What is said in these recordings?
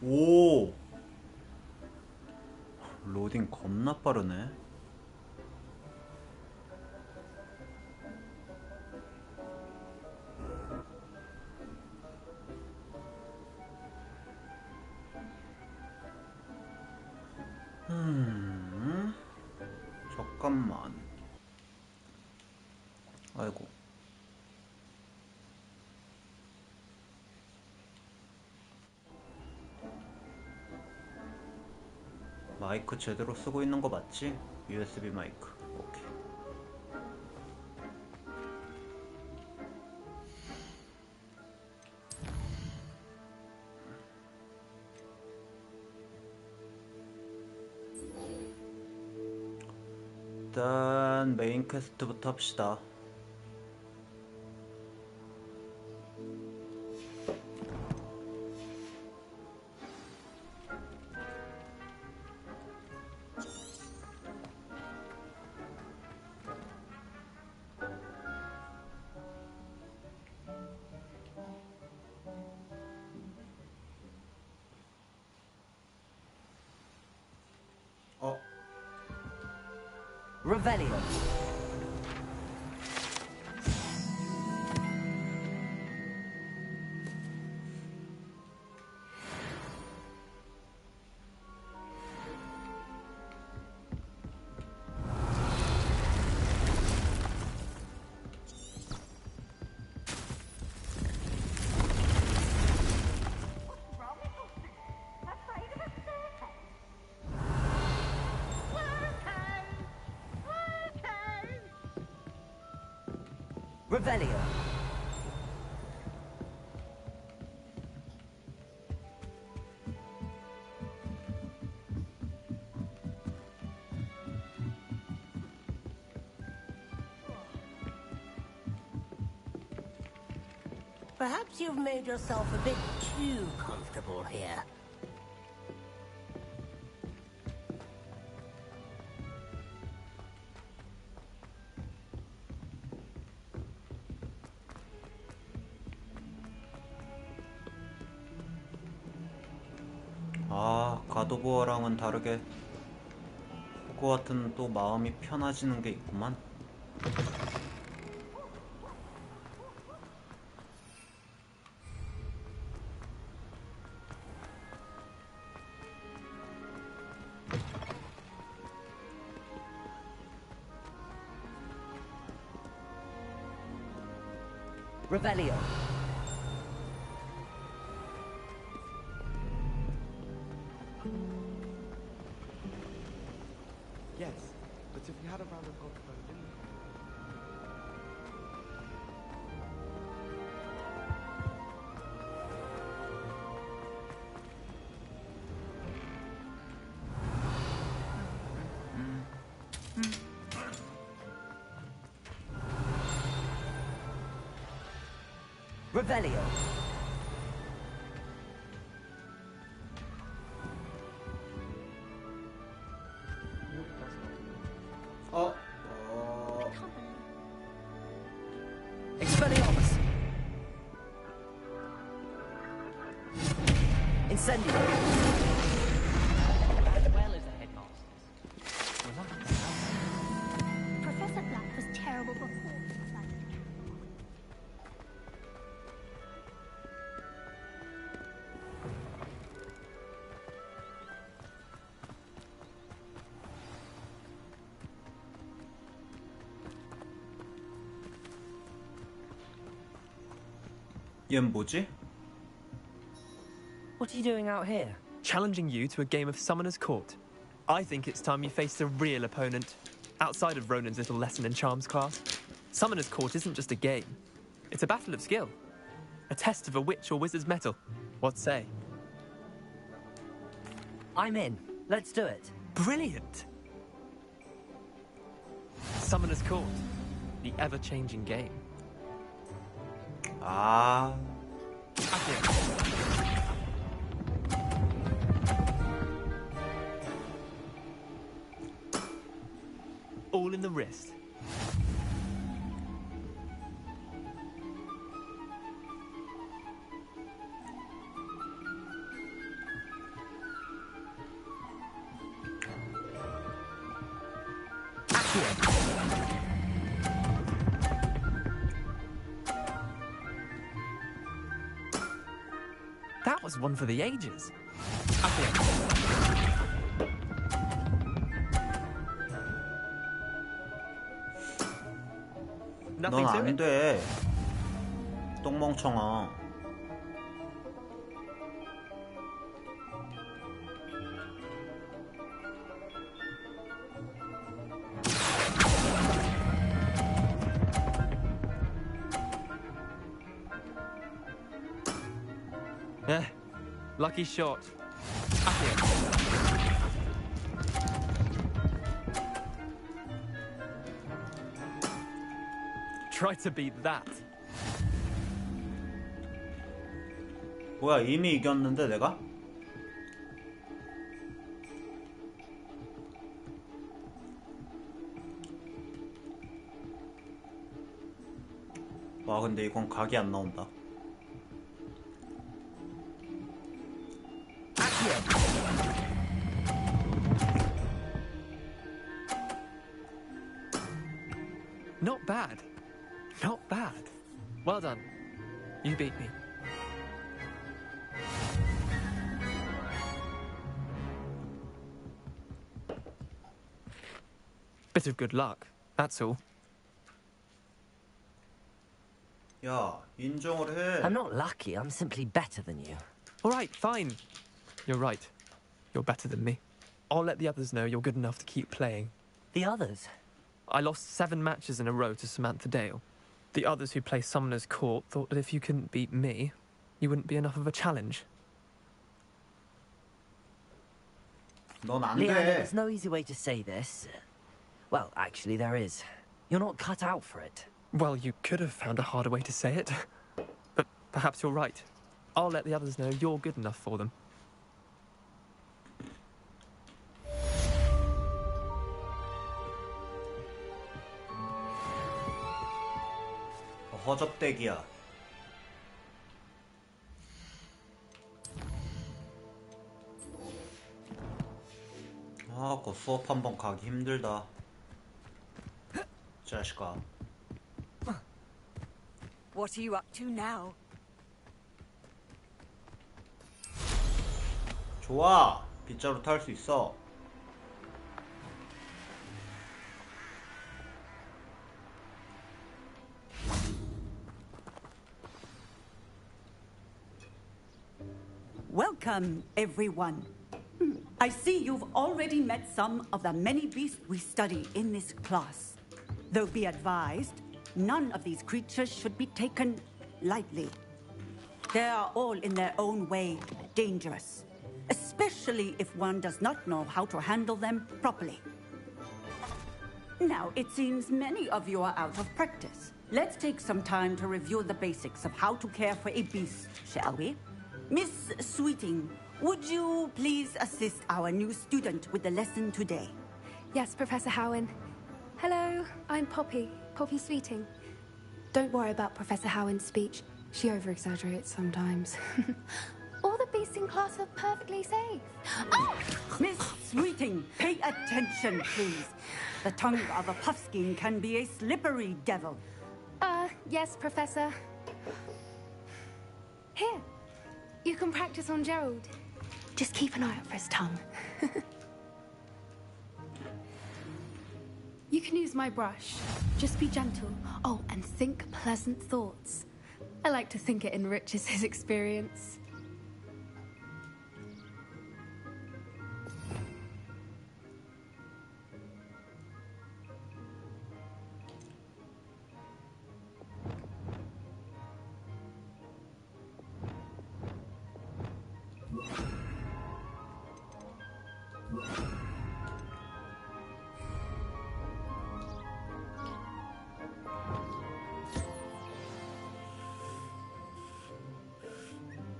오! 로딩 겁나 빠르네. 음, 잠깐만. 아이고. 마이크 제대로 쓰고 있는 거 맞지? USB 마이크. 오케이. 일단 메인 퀘스트부터 합시다. 어, Revelio. Revelio. Perhaps you've made yourself a bit too comfortable here. 아, 가도부어랑은 다르게 호그와트는 또 마음이 편해지는 게 있구만. Revelio. Yes, but if we had a round of golf in the Revelio. 어, Expelliarmus. Incendio. As well as the headmasters. Reluctant Professor Black was terrible before. 얜 뭐지? What are you doing out here? Challenging you to a game of Summoner's Court. I think it's time you faced a real opponent, outside of Ronan's little lesson in charms class. Summoner's Court isn't just a game. It's a battle of skill. A test of a witch or wizard's mettle. What say? I'm in. Let's do it. Brilliant! Summoner's Court. The ever-changing game. 아, All in the wrist. That was one for the ages. Nothing 넌 to 안 it. 돼. 똥멍청아. Lucky shot. Try to beat that. 뭐야, 이미 이겼는데 내가? 와, 근데 이건 각이 안 나온다. Not bad. Not bad. Well done. You beat me. Bit of good luck, that's all. 야, 인정을 해. I'm not lucky, I'm simply better than you. All right, fine. You're right. You're better than me. I'll let the others know you're good enough to keep playing. The others? I lost 7 matches in a row to Samantha Dale. The others who play Summoner's Court thought that if you couldn't beat me, you wouldn't be enough of a challenge. 넌 안 Leanna, 돼. there's no easy way to say this. Well, actually, there is. You're not cut out for it. Well, you could have found a harder way to say it. But perhaps you're right. I'll let the others know you're good enough for them. 허접대기야. 아, 그 수업 한번 가기 힘들다. 자식아. What are you up to now? 좋아. 빗자루 탈 수 있어. Welcome, everyone. I see you've already met some of the many beasts we study in this class. Though be advised, none of these creatures should be taken lightly. They are all in their own way dangerous, especially if one does not know how to handle them properly. Now, it seems many of you are out of practice. Let's take some time to review the basics of how to care for a beast, shall we? Miss Sweeting, would you please assist our new student with the lesson today? Yes, Professor Howen. Hello, I'm Poppy Sweeting. Don't worry about Professor Howen's speech. She over-exaggerates sometimes. All the beasts in class are perfectly safe. Oh! Miss Sweeting, pay attention, please. The tongue of a puffskein can be a slippery devil. Yes, Professor. Here, you can practice on Gerald. Just keep an eye out for his tongue. You can use my brush. Just be gentle. Oh, and think pleasant thoughts. I like to think it enriches his experience.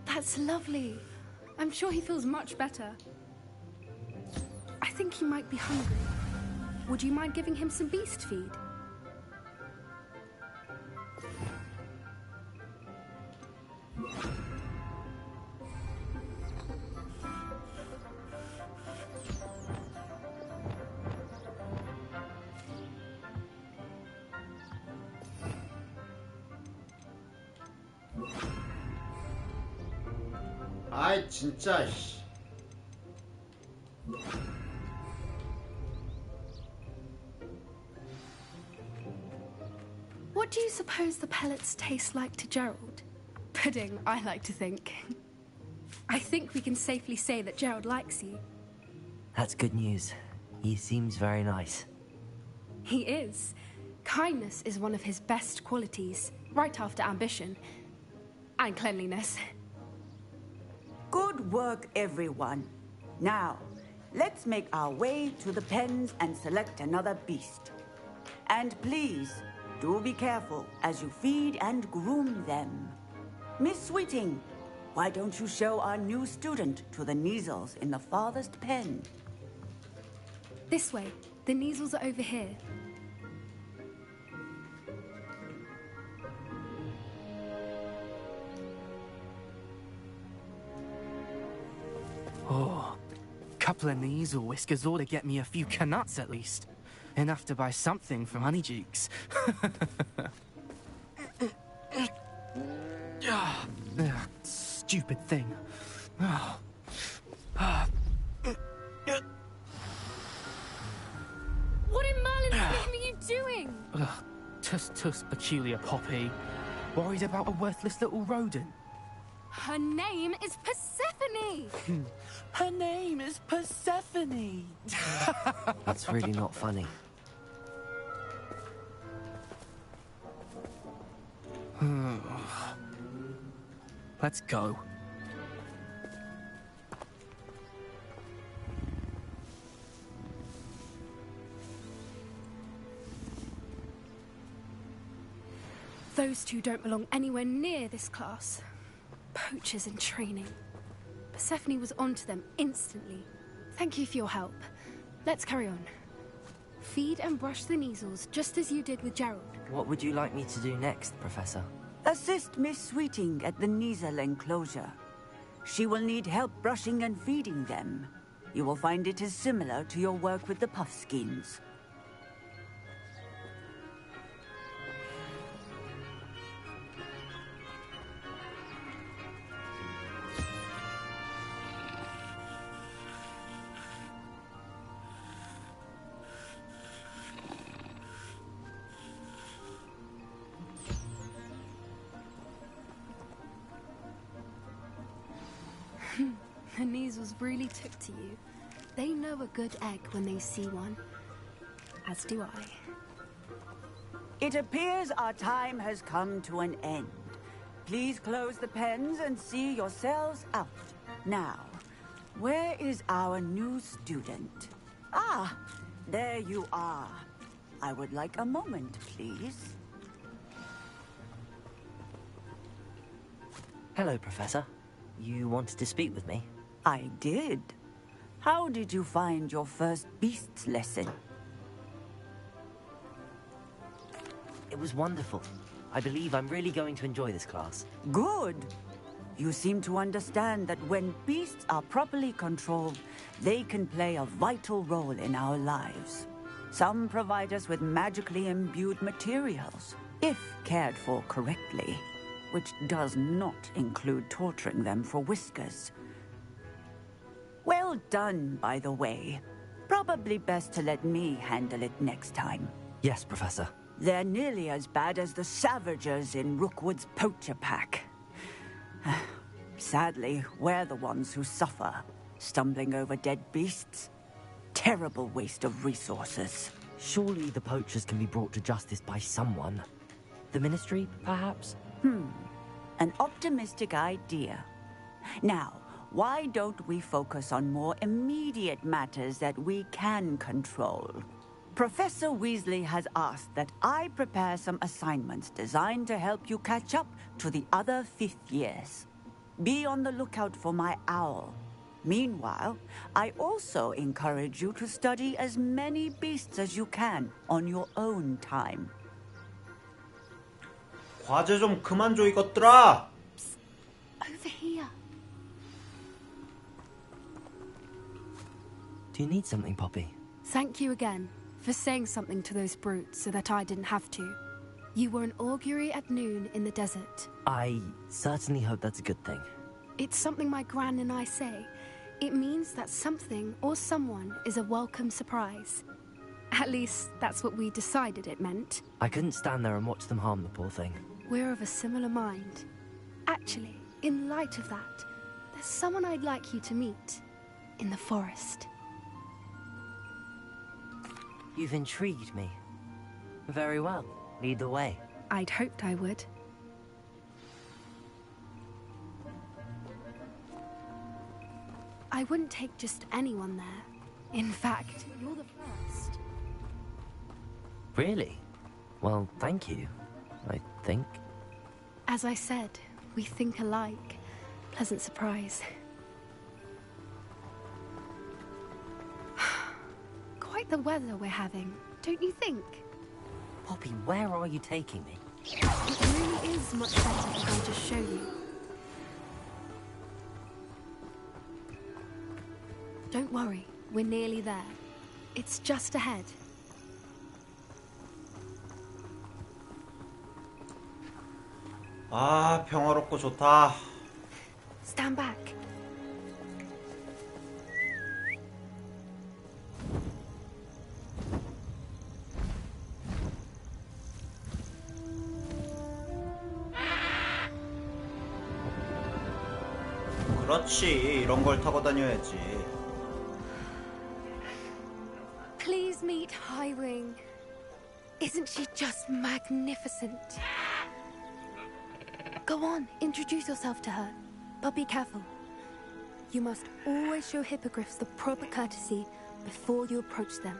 That's lovely. I'm sure he feels much better. I think he might be hungry. Would you mind giving him some beast feed? 아이 진짜 씨. What do you suppose the pellets taste like to Gerald? Pudding, I like to think. I think we can safely say that Gerald likes you. That's good news. He seems very nice. He is. Kindness is one of his best qualities, right after ambition. And cleanliness. Good work, everyone. Now, let's make our way to the pens and select another beast. And please, do be careful as you feed and groom them. Miss Sweeting, why don't you show our new student to the Kneazles in the farthest pen? This way. The Kneazles are over here. Oh, couple of Kneazle whiskers ought to get me a few canuts at least. Enough to buy something from Honeycheeks. Stupid thing. What in Merlin's name are you doing? Tuss, peculiar Poppy. Worried about a worthless little rodent. Her name is Persephone! Her name is Persephone. That's really not funny. Let's go. Those two don't belong anywhere near this class. Poachers in training. Persephone was onto them instantly. Thank you for your help. Let's carry on. Feed and brush the Kneazles, just as you did with Gerald. What would you like me to do next, Professor? Assist Miss Sweeting at the Kneazle enclosure. She will need help brushing and feeding them. You will find it is similar to your work with the Puffskins. The Kneazles really took to you. They know a good egg when they see one. As do I. It appears our time has come to an end. Please close the pens and see yourselves out. Now, where is our new student? Ah, there you are. I would like a moment, please. Hello, Professor. You wanted to speak with me? I did. How did you find your first beasts lesson? It was wonderful. I believe I'm really going to enjoy this class. Good. You seem to understand that when beasts are properly controlled, they can play a vital role in our lives. Some provide us with magically imbued materials, if cared for correctly, which does not include torturing them for whiskers. Well done, by the way. Probably best to let me handle it next time. Yes, Professor. They're nearly as bad as the Savagers in Rookwood's poacher pack. Sadly, we're the ones who suffer, stumbling over dead beasts. Terrible waste of resources. Surely the poachers can be brought to justice by someone. The Ministry, perhaps? An optimistic idea. Now, why don't we focus on more immediate matters that we can control? Professor Weasley has asked that I prepare some assignments designed to help you catch up to the other fifth years. Be on the lookout for my owl. Meanwhile, I also encourage you to study as many beasts as you can on your own time. 과제 좀 그만 줘 이것들아! Over here. Do you need something, Poppy? Thank you again for saying something to those brutes so that I didn't have to. You were an augury at noon in the desert. I certainly hope that's a good thing. It's something my gran and I say. It means that something or someone is a welcome surprise. At least, that's what we decided it meant. I couldn't stand there and watch them harm the poor thing. We're of a similar mind. Actually, in light of that, there's someone I'd like you to meet. In the forest. You've intrigued me. Very well. Lead the way. I'd hoped I would. I wouldn't take just anyone there. In fact, you're the first. Really? Well, thank you, I think. As I said, we think alike. Pleasant surprise. Quite the weather we're having, don't you think? Poppy, where are you taking me? It really is much better if I just show you. Don't worry, we're nearly there. It's just ahead. 아, 평화롭고 좋다. Stand back. 그렇지, 이런 걸 타고 다녀야지. Please meet Highwing. Isn't she just magnificent? Go on, introduce yourself to her. But be careful. You must always show hippogriffs the proper courtesy before you approach them.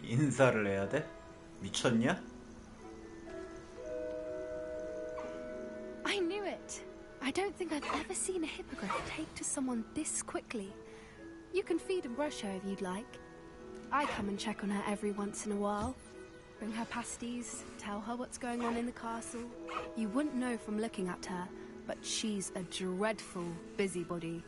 인사를 해야 돼? 미쳤냐? I knew it. I don't think I've ever seen a hippogriff take to someone this quickly. You can feed and brush her if you'd like. I come and check on her every once in a while. Bring her pasties, tell her what's going on in the castle. You wouldn't know from looking at her, but she's a dreadful busybody.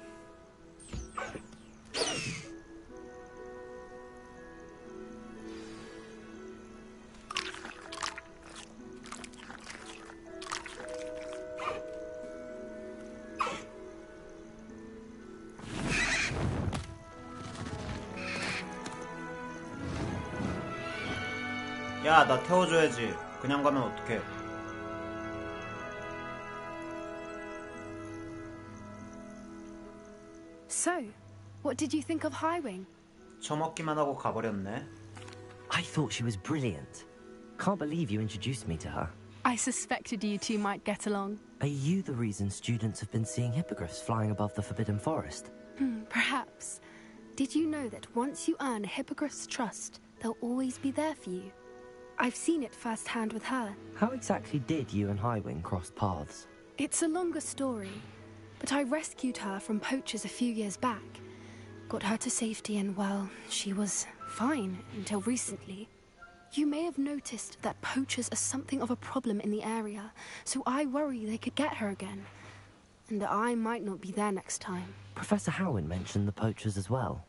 야, 나 태워줘야지. 그냥 가면 어떡해. So, what did you think of Highwing? 처먹기만 하고 가버렸네. I thought she was brilliant. Can't believe you introduced me to her. I suspected you two might get along. Are you the reason students have been seeing hippogriffs flying above the Forbidden Forest? Perhaps. Did you know that once you earn a hippogriff's trust, they'll always be there for you? I've seen it firsthand with her. How exactly did you and Highwing cross paths? It's a longer story, but I rescued her from poachers a few years back. Got her to safety and, well, she was fine until recently. You may have noticed that poachers are something of a problem in the area, so I worry they could get her again. And I might not be there next time. Professor Howin mentioned the poachers as well.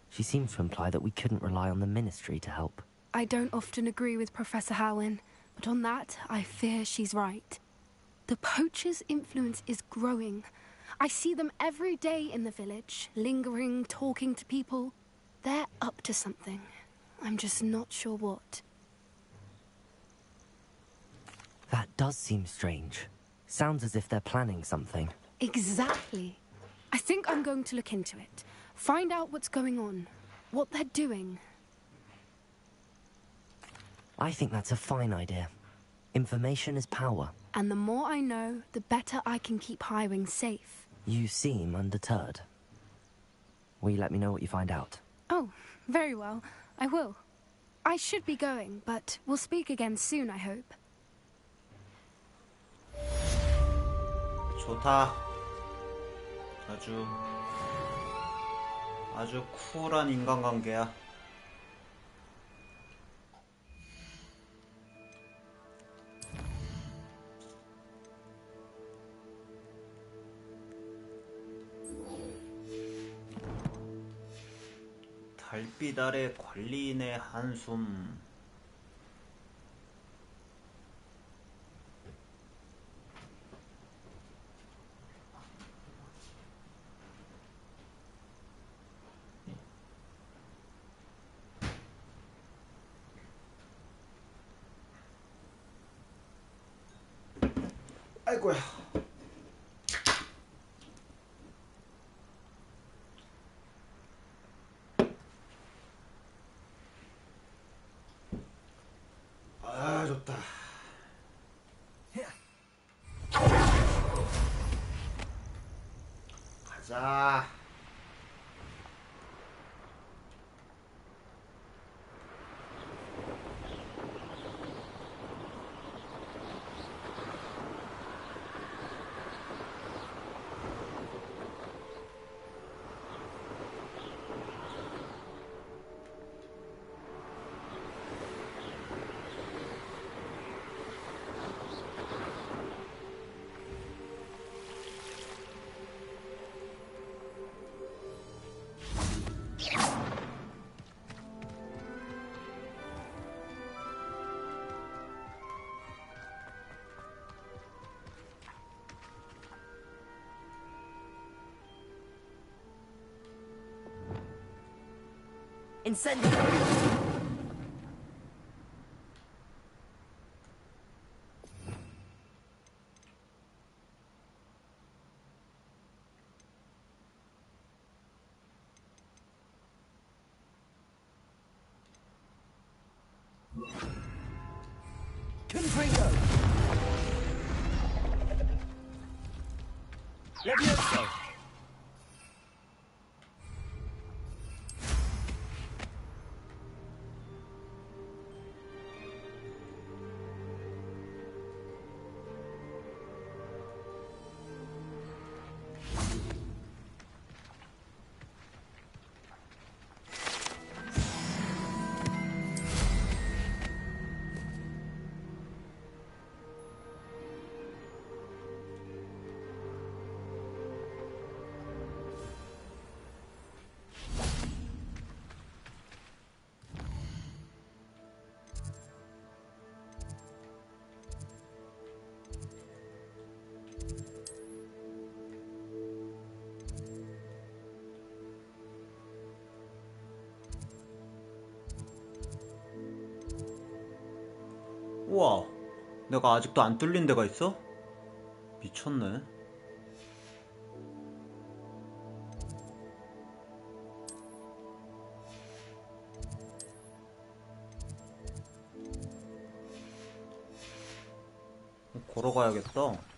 She seemed to imply that we couldn't rely on the Ministry to help. I don't often agree with Professor Howin, but on that, I fear she's right. The poachers' influence is growing. I see them every day in the village, lingering, talking to people. They're up to something. I'm just not sure what. That does seem strange. Sounds as if they're planning something. Exactly. I think I'm going to look into it. Find out what's going on, what they're doing. I think that's a fine idea. Information is power. And the more I know, the better I can keep Highwing safe. You seem undeterred. Will you let me know what you find out? Oh, very well. I will. I should be going, but we'll speak again soon, I hope. 좋다. 아주 쿨한 인간관계야. 달빛 아래 관리인의 한숨. 아이고야. 아, 좋다. 가자. Incendio! Confringo! Levioso! 우와, 내가 아직도 안 뚫린 데가 있어? 미쳤네. 걸어가야겠다.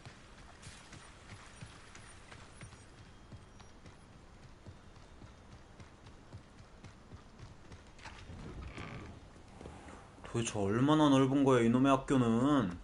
도대체 얼마나 넓은 거야, 이놈의 학교는.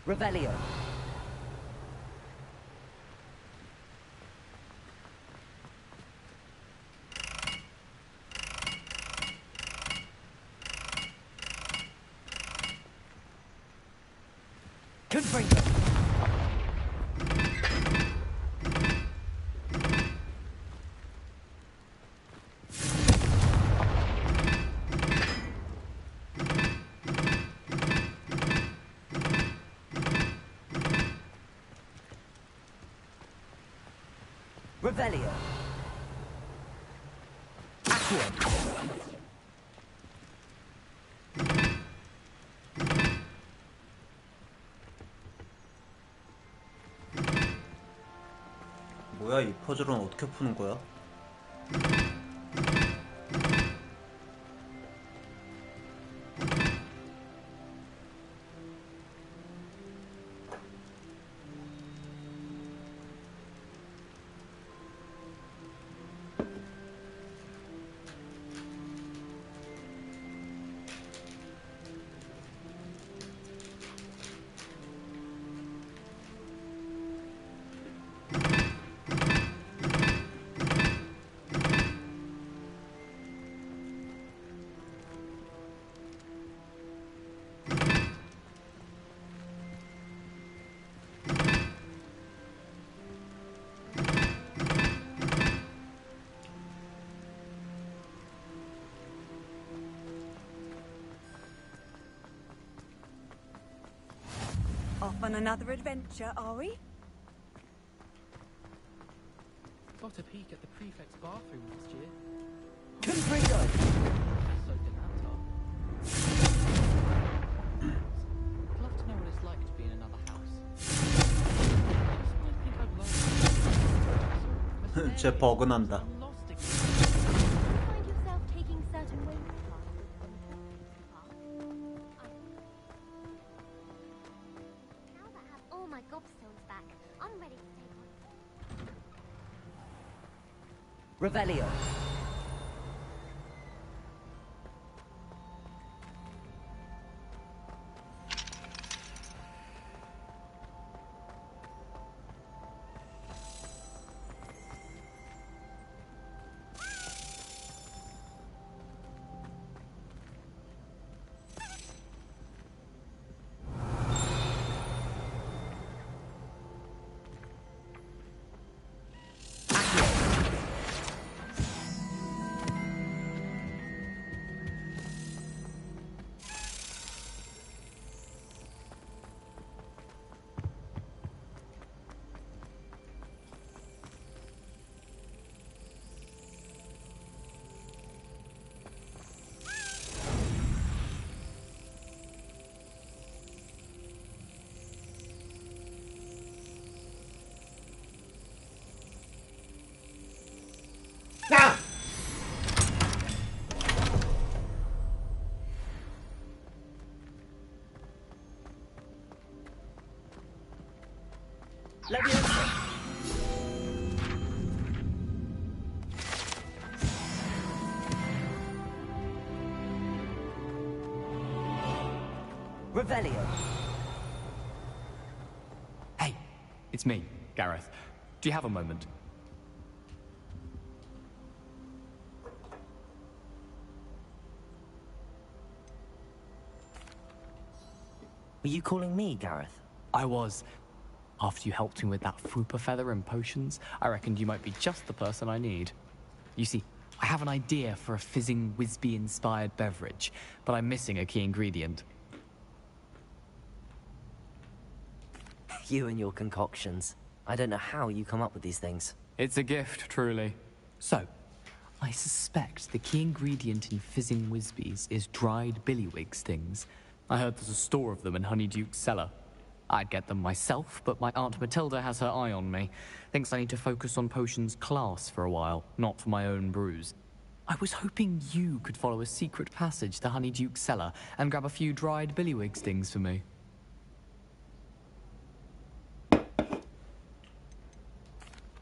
Revelio. Confringo. Revelio. Accio. 뭐야, 이 퍼즐은 어떻게 푸는 거야? Off on another adventure, are we? Got a peek at the prefect's bathroom last year. Confringo! So did Antar. I'd love to know what it's like to be in another house. I think I'd 쟤 버그 난다. I'm lost again. Find yourself taking certain ways classes when talking to Now that I have all my gobstones back, I'm ready to take on. Revelio. Leviosa. Revelio. Hey, it's me, Gareth. Do you have a moment? Were you calling me, Gareth? I was. After you helped me with that Fupa feather and potions, I reckoned you might be just the person I need. You see, I have an idea for a fizzing Wisby-inspired beverage, but I'm missing a key ingredient. You and your concoctions. I don't know how you come up with these things. It's a gift, truly. So, I suspect the key ingredient in fizzing Wisbies is dried billywig stings. I heard there's a store of them in Honeyduke's cellar. I'd get them myself, but my Aunt Matilda has her eye on me. Thinks I need to focus on potions class for a while, not for my own brews. I was hoping you could follow a secret passage to Honeyduke's cellar and grab a few dried billywig stings for me.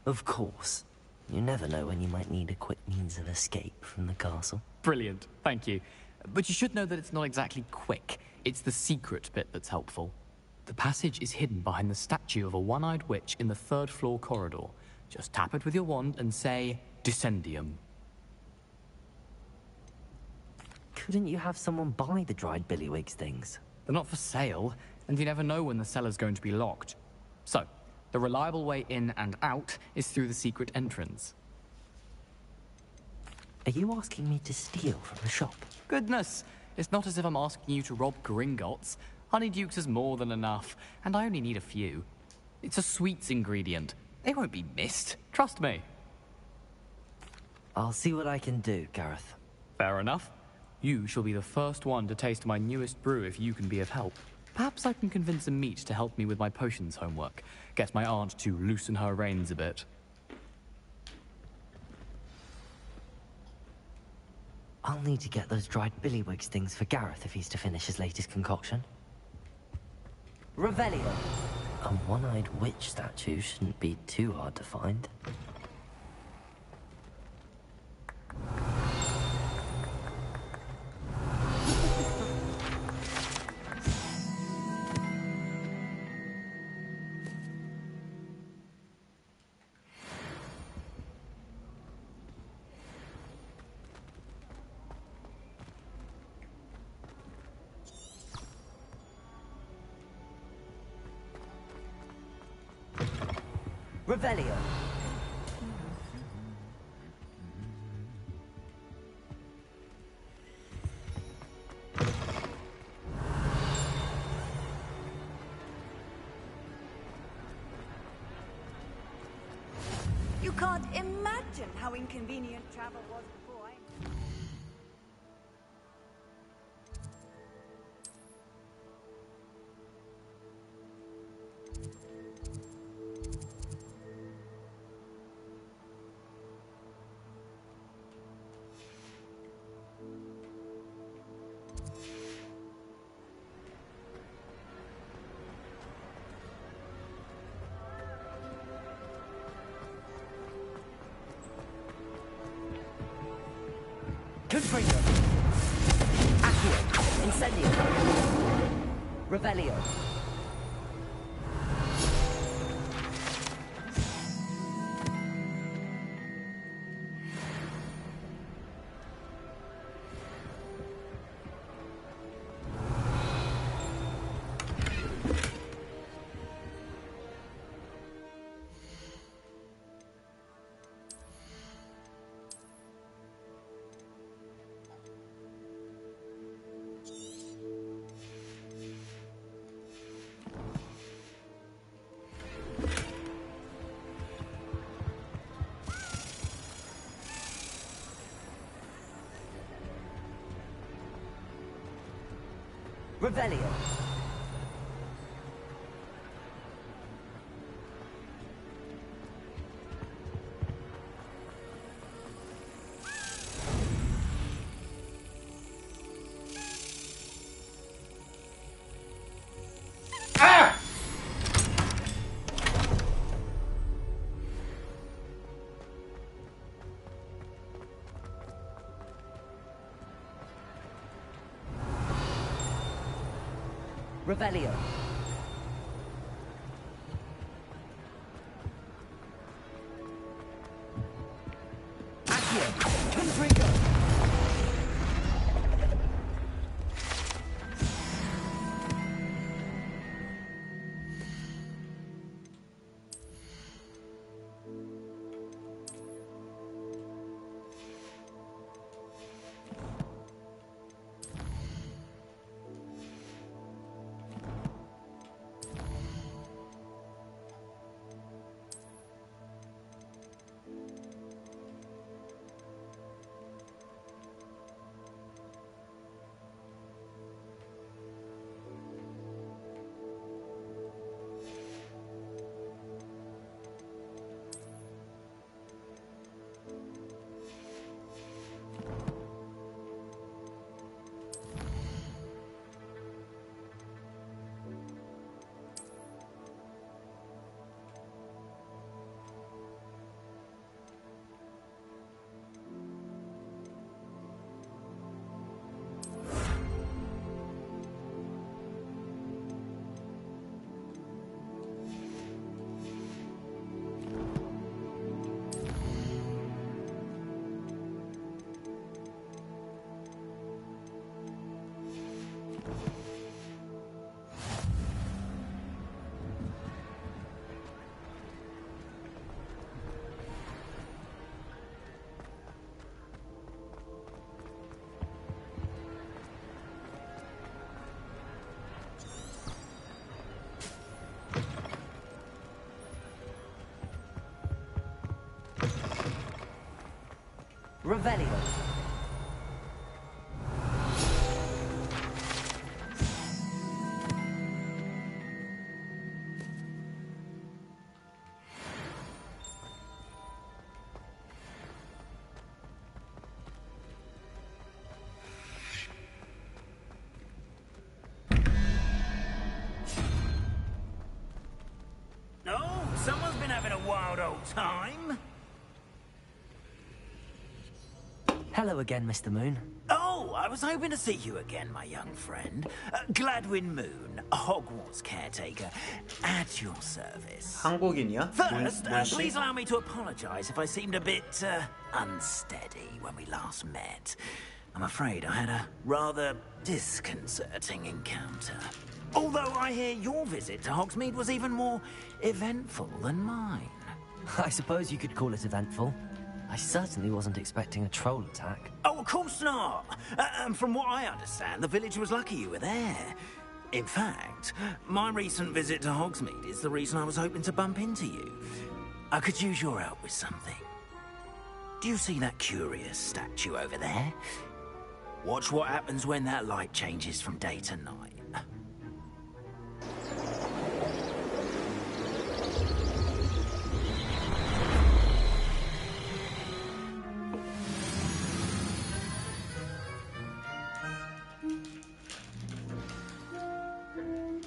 Of course. You never know when you might need a quick means of escape from the castle. Brilliant, thank you. But you should know that it's not exactly quick. It's the secret bit that's helpful. The passage is hidden behind the statue of a one-eyed witch in the third-floor corridor. Just tap it with your wand and say, Descendium. Couldn't you have someone buy the dried billywig stings? They're not for sale, and you never know when the cellar's going to be locked. So, the reliable way in and out is through the secret entrance. Are you asking me to steal from the shop? Goodness, it's not as if I'm asking you to rob Gringotts. Honeydukes is more than enough, and I only need a few. It's a sweets ingredient. They won't be missed, trust me. I'll see what I can do, Gareth. Fair enough. You shall be the first one to taste my newest brew if you can be of help. Perhaps I can convince a meat to help me with my potions homework. Get my aunt to loosen her reins a bit. I'll need to get those dried billywig stings for Gareth if he's to finish his latest concoction. Revelio. A one-eyed witch statue shouldn't be too hard to find. Revelio. Can't imagine how inconvenient travel was before I... Confringo. Accio. Incendio. Revelio. Revelio. Revelio. Accio. Confringo. Revelio. Oh, someone's been having a wild old time. Hello again, Mr. Moon. Oh, I was hoping to see you again, my young friend. Gladwin Moon, Hogwarts caretaker, at your service. 한국인이야? First, 문씨? please allow me to apologize if I seemed a bit unsteady when we last met. I'm afraid I had a rather disconcerting encounter. Although I hear your visit to Hogsmeade was even more eventful than mine. I suppose you could call it eventful. I certainly wasn't expecting a troll attack. Oh, of course not. From what I understand, the village was lucky you were there. In fact, my recent visit to Hogsmeade is the reason I was hoping to bump into you. I could use your help with something. Do you see that curious statue over there? Watch what happens when that light changes from day to night.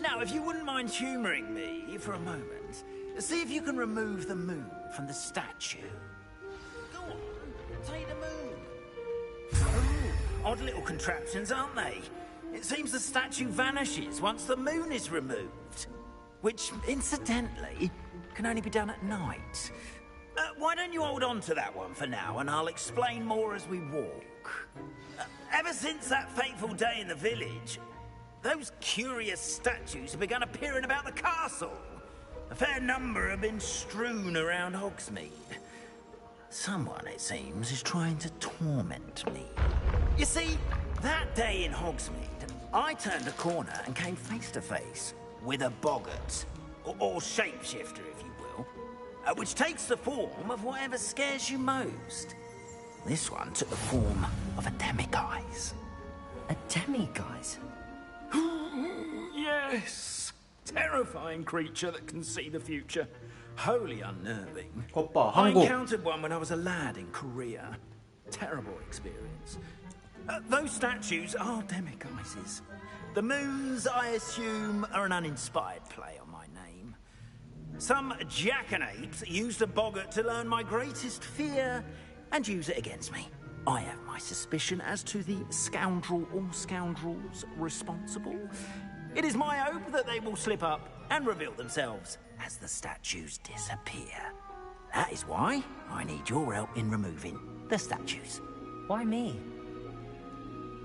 Now, if you wouldn't mind humouring me for a moment, see if you can remove the moon from the statue. Go on, take the moon. Ooh, odd little contraptions, aren't they? It seems the statue vanishes once the moon is removed. Which, incidentally, can only be done at night. Why don't you hold on to that one for now, and I'll explain more as we walk. Ever since that fateful day in the village, those curious statues have begun appearing about the castle. A fair number have been strewn around Hogsmeade. Someone, it seems, is trying to torment me. You see, that day in Hogsmeade, I turned a corner and came face to face with a boggart, or shapeshifter, if you will, which takes the form of whatever scares you most. This one took the form of a demiguise. A demiguise? Yes! Terrifying creature that can see the future. Wholly unnerving. 오빠, I 한국. encountered one when I was a lad in Korea. Terrible experience. Those statues are demiguises. The moons, I assume, are an uninspired play on my name. Some jackanapes used a boggart to learn my greatest fear and use it against me. I have my suspicion as to the scoundrel or scoundrels responsible. It is my hope that they will slip up and reveal themselves as the statues disappear. That is why I need your help in removing the statues. Why me?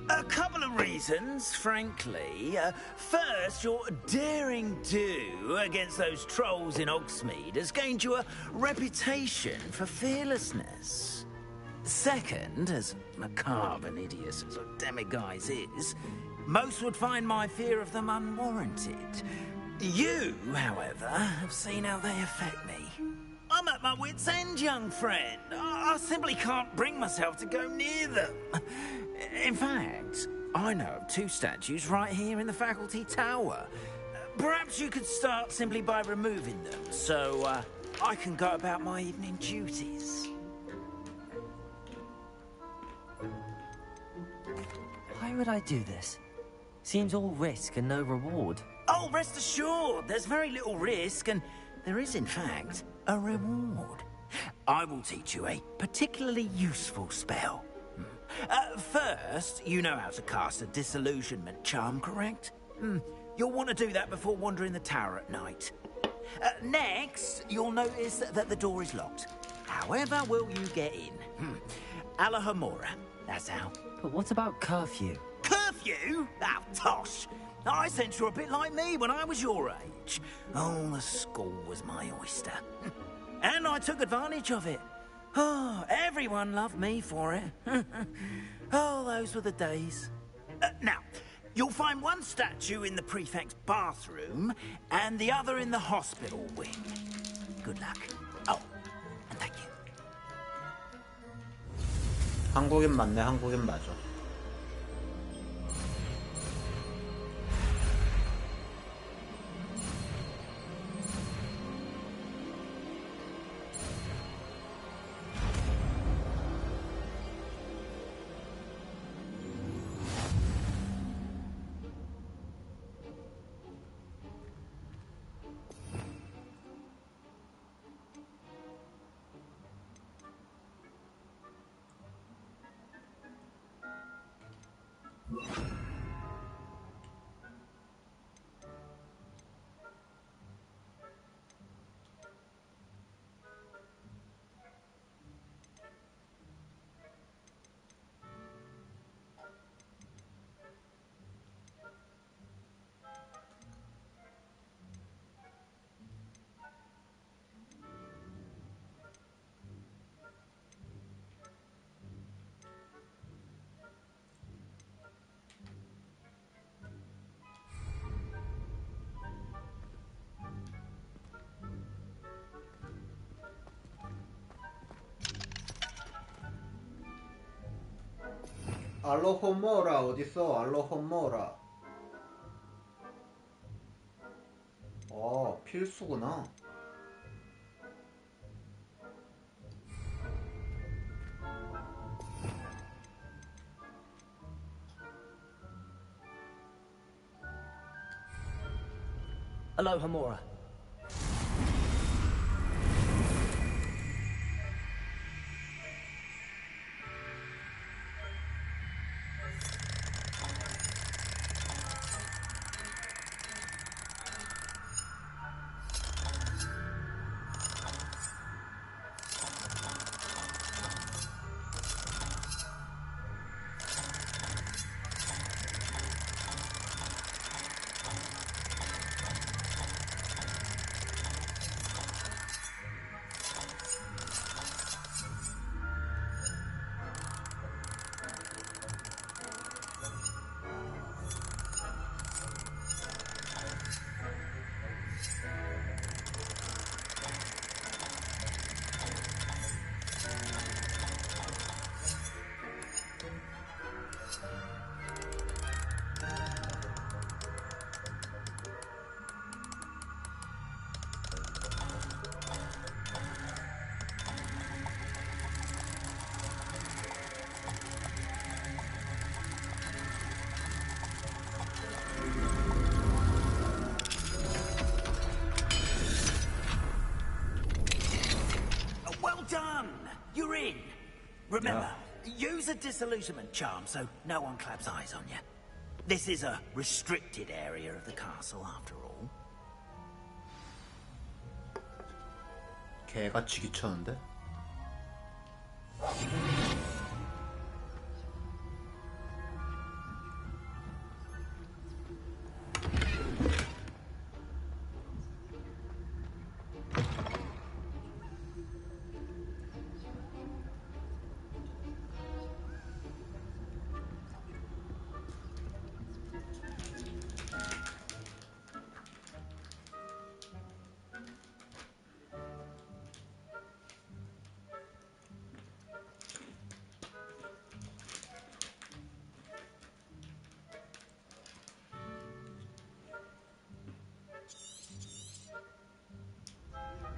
A couple of reasons, frankly. First, your daring do against those trolls in Hogsmeade has gained you a reputation for fearlessness. Second, as macabre and hideous as a demiguise is, most would find my fear of them unwarranted. You, however, have seen how they affect me. I'm at my wit's end, young friend. I simply can't bring myself to go near them. In fact, I know of two statues right here in the faculty tower. Perhaps you could start simply by removing them, so I can go about my evening duties. Why would I do this? Seems all risk and no reward. Oh, rest assured, there's very little risk, and there is, in fact, a reward. I will teach you a particularly useful spell. First, you know how to cast a disillusionment charm, correct? You'll want to do that before wandering the tower at night. Next, you'll notice that the door is locked. However will you get in? Alahomora, that's how. But what about curfew? Curfew? Oh, tosh. I sense you're a bit like me when I was your age. Oh, the school was my oyster. And I took advantage of it. Oh, everyone loved me for it. Oh, those were the days. Now, you'll find one statue in the prefect's bathroom and the other in the hospital wing. Good luck. Oh, and thank you. 한국인 맞네, 한국인 맞아. 알로호모라 어딨어? 알로호모라. 필수구나. Aloha Mora. Well done! You're in. Remember, use a disillusionment charm so no one claps eyes on you. This is a restricted area of the castle, after all. 개같이 귀찮은데?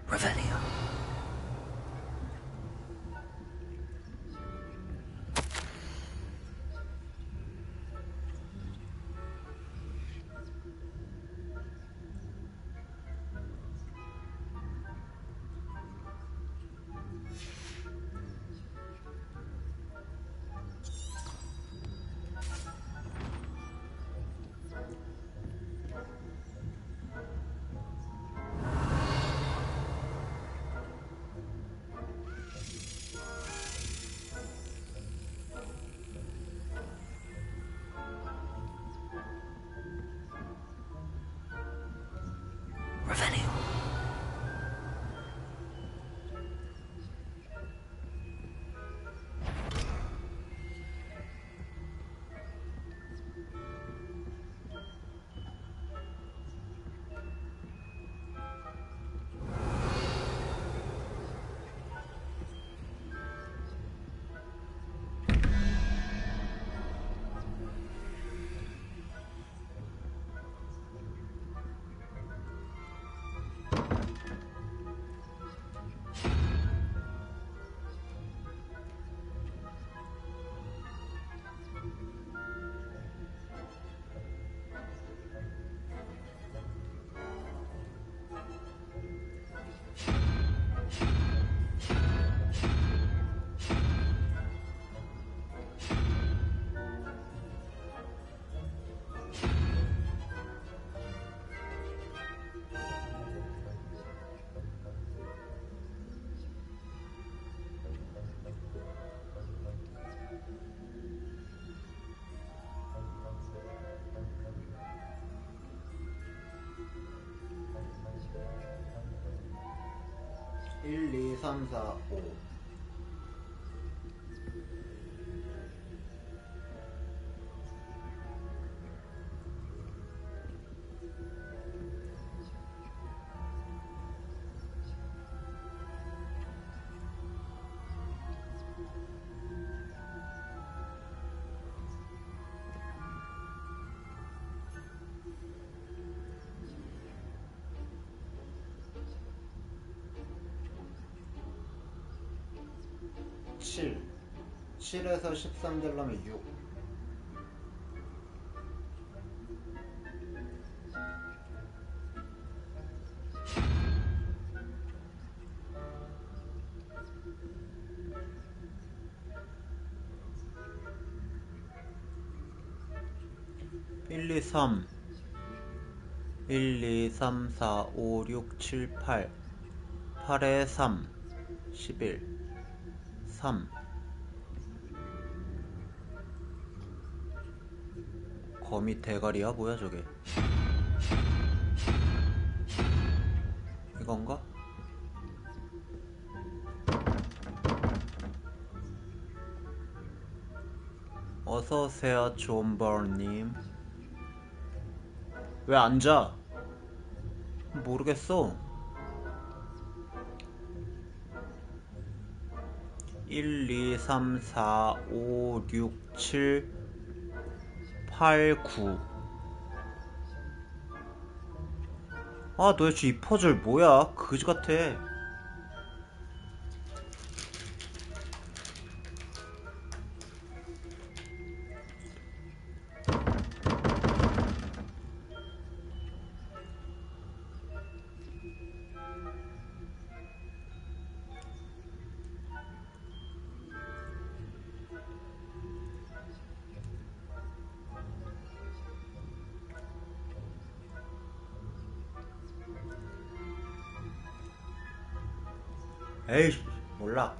Revelio. Revelio. 일, 이, 삼, 사, 오. 7 7에서 13 되려면 6 1, 2, 3 1, 2, 3, 4, 5, 6, 7, 8 8에 3 11 3 거미 대가리야? 뭐야 저게? 이건가? 어서오세요 존버님. 왜 앉아? 모르겠어. 1, 2, 3, 4, 5, 6, 7, 8, 9. 아 도대체 이 퍼즐 뭐야? 그지 같아. 에이 몰라.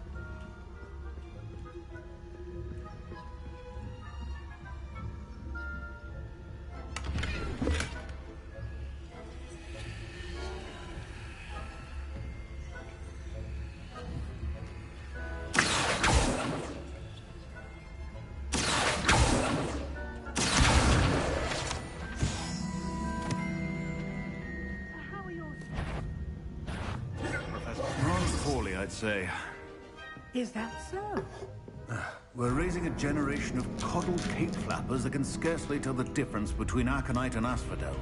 I'd say. Is that so? We're raising a generation of coddled cape flappers that can scarcely tell the difference between Arcanite and Asphodel.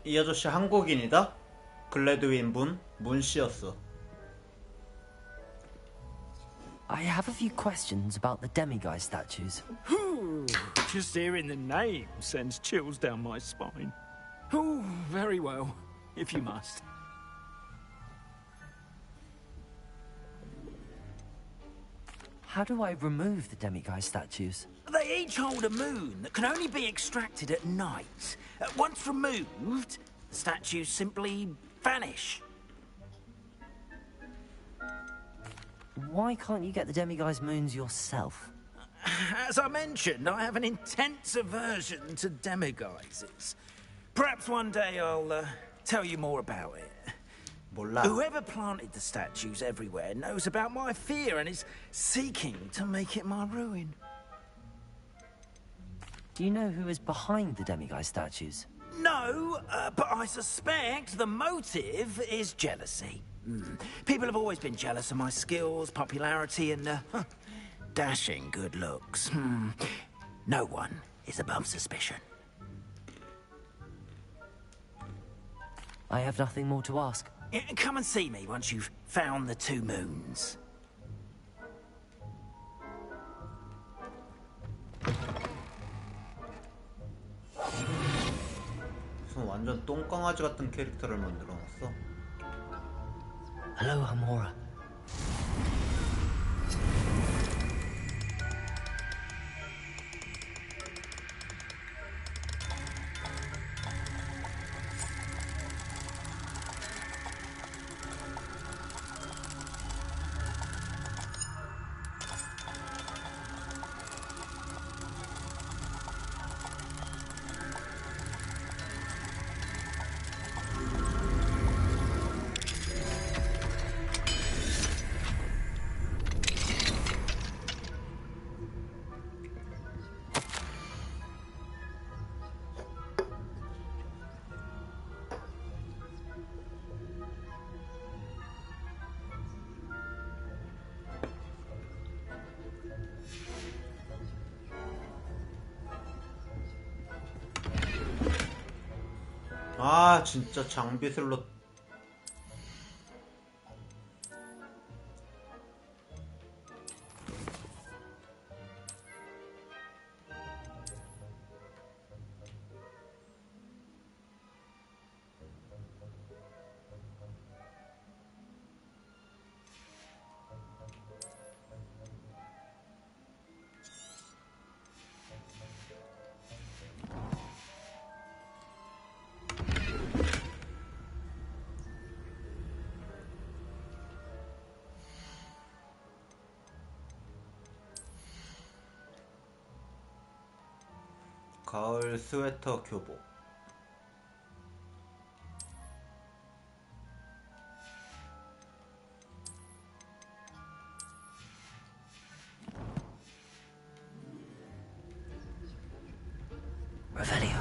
이 아저씨 한국인이다? 글래드윈 분? 문씨였어. I have a few questions about the demiguise statues. Just hearing the name sends chills down my spine. Oh, very well, if you must. How do I remove the demiguise statues? They each hold a moon that can only be extracted at night. Once removed, the statues simply vanish. Why can't you get the demiguise moons yourself? As I mentioned, I have an intense aversion to demiguises. Perhaps one day I'll tell you more about it. 몰라. Whoever planted the statues everywhere knows about my fear and is seeking to make it my ruin. Do you know who is behind the demiguise statues? No, but I suspect the motive is jealousy. People have always been jealous of my skills, popularity, and dashing good looks. No one is above suspicion. I have nothing more to ask. Come and see me once you've found the two moons. 무슨 완전 똥강아지 같은 캐릭터를 만들어놨어. Hello, Hamura. 진짜 장비슬로 가을 스웨터 교복. Revelio.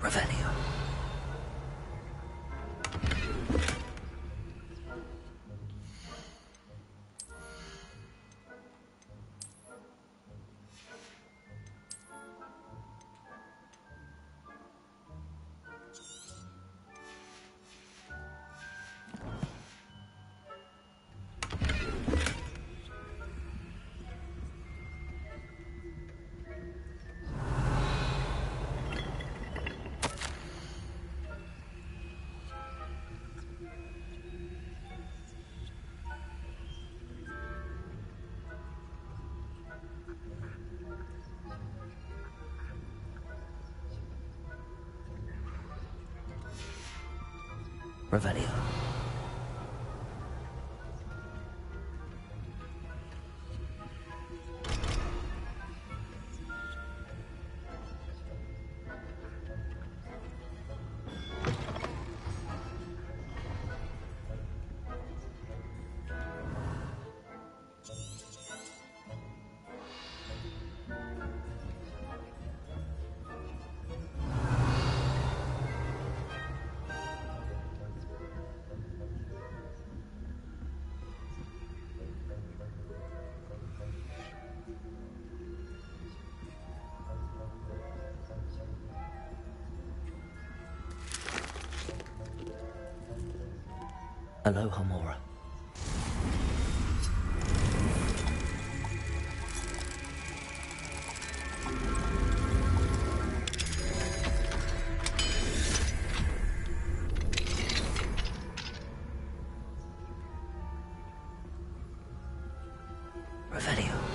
Revelio. Revelio. Aloha Mora. Revelio.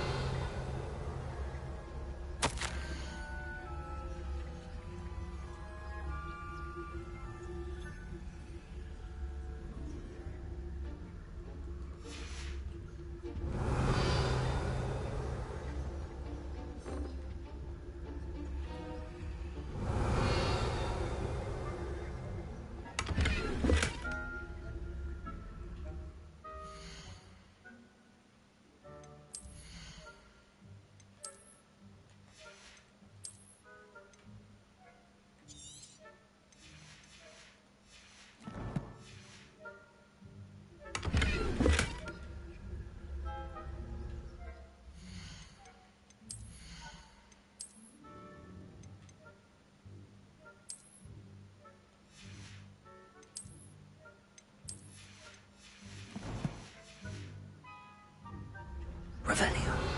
Revelio.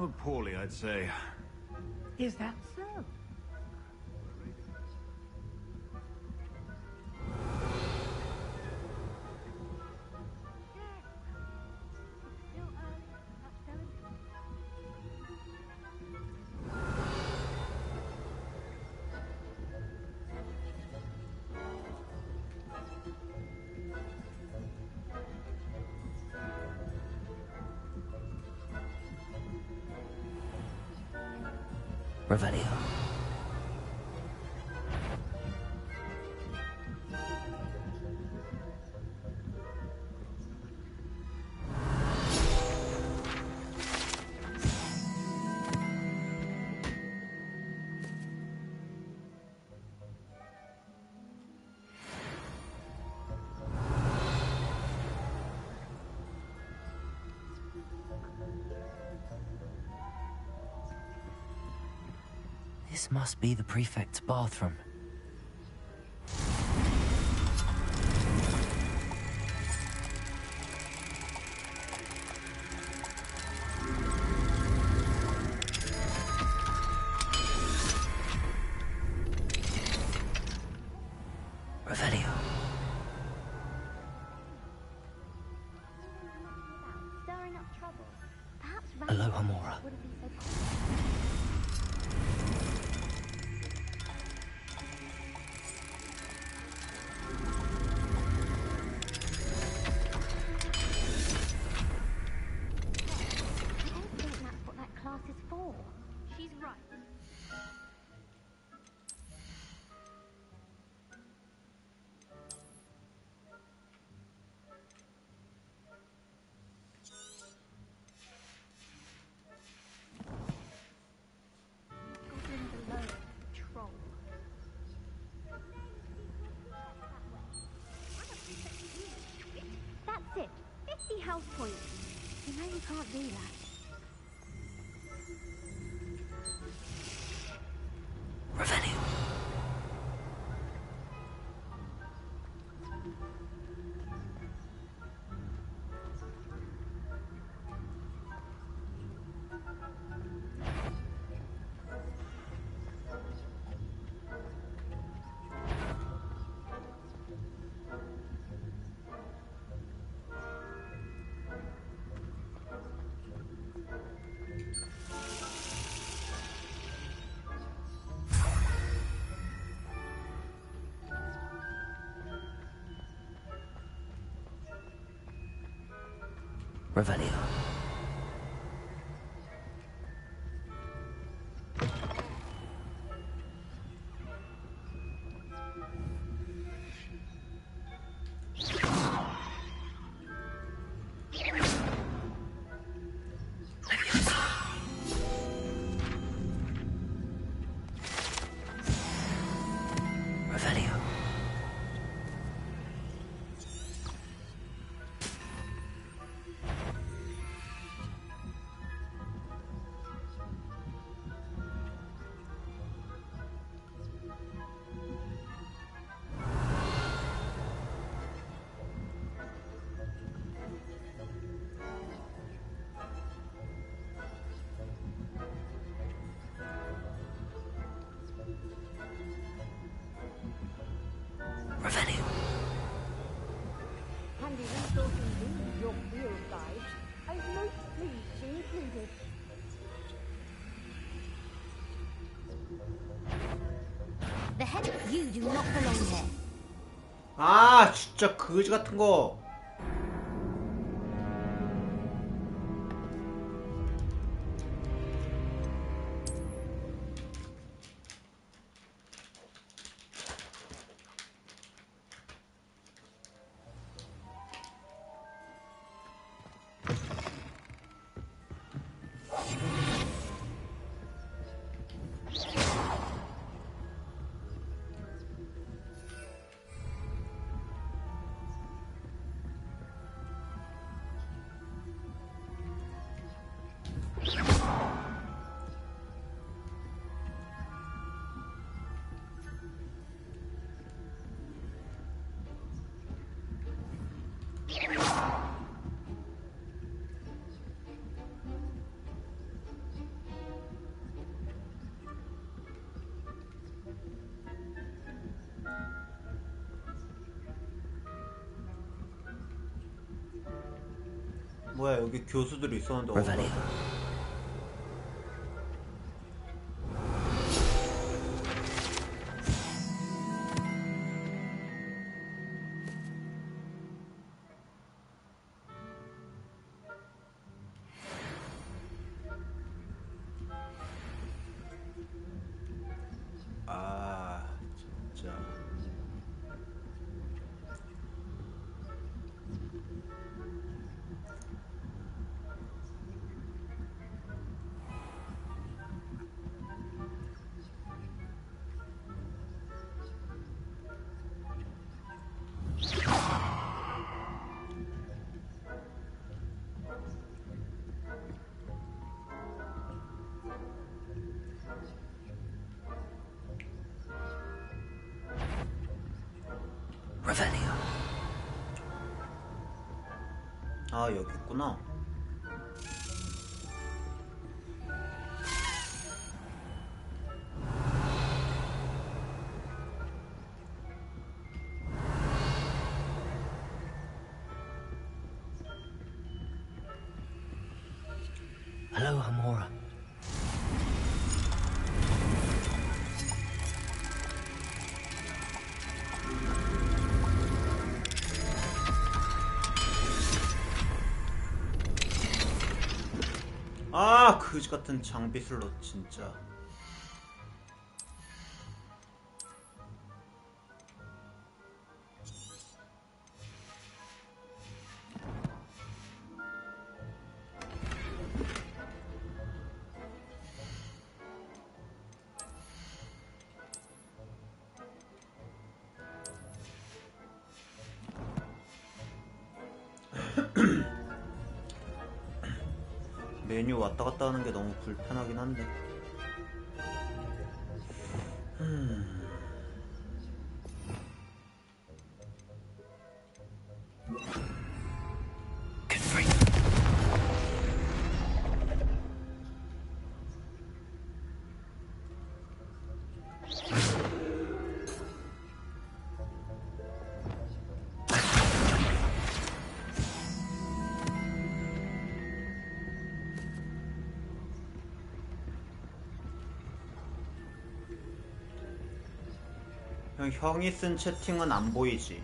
Rather poorly, I'd say. Is that so? Revelio. This must be the prefect's bathroom. Revelio. Stirring up trouble. Perhaps Aloha Mora. wouldn't be so I don't think that's what that class is for. She's right. Goblin below, troll. That's it. 50 house points. You know you can't do that. Revelio. Revelio. Revelio. Revelio. Handy resource indeed, your field guide. I'm most pleased to be included. The head of you do not belong here. 아 진짜 그지 같은 거. 뭐야 여기 교수들이 있었는데 Revelio. 아 진짜 Revelio. 아 여기 있구나. Hello, Hamora. 아 그지 같은 장비 슬롯 진짜. 메뉴 왔다 갔다 하는 게 너무 불편하긴 한데. 형이 쓴 채팅은 안 보이지.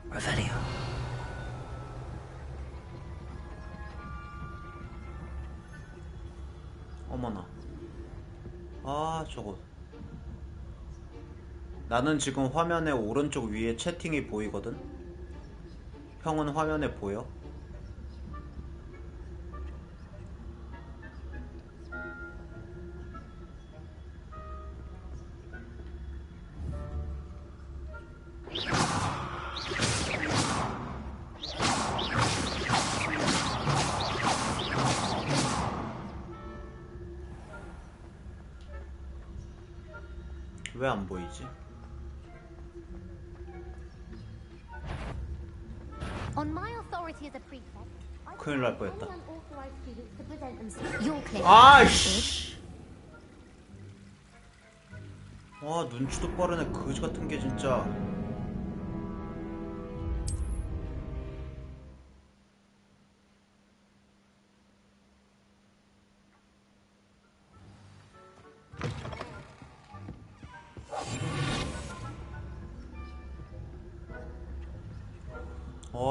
Revelio. 어머나. 아 저거. 나는 지금 화면에 오른쪽 위에 채팅이 보이거든. 형은 화면에 보여? 왜 안 보이지? On my authority as a prefect, I 큰일 날 뻔했다. any unauthorized students to present themselves. You're clear. 아이씨. 와 눈치도 빠르네 거지 같은 게 진짜.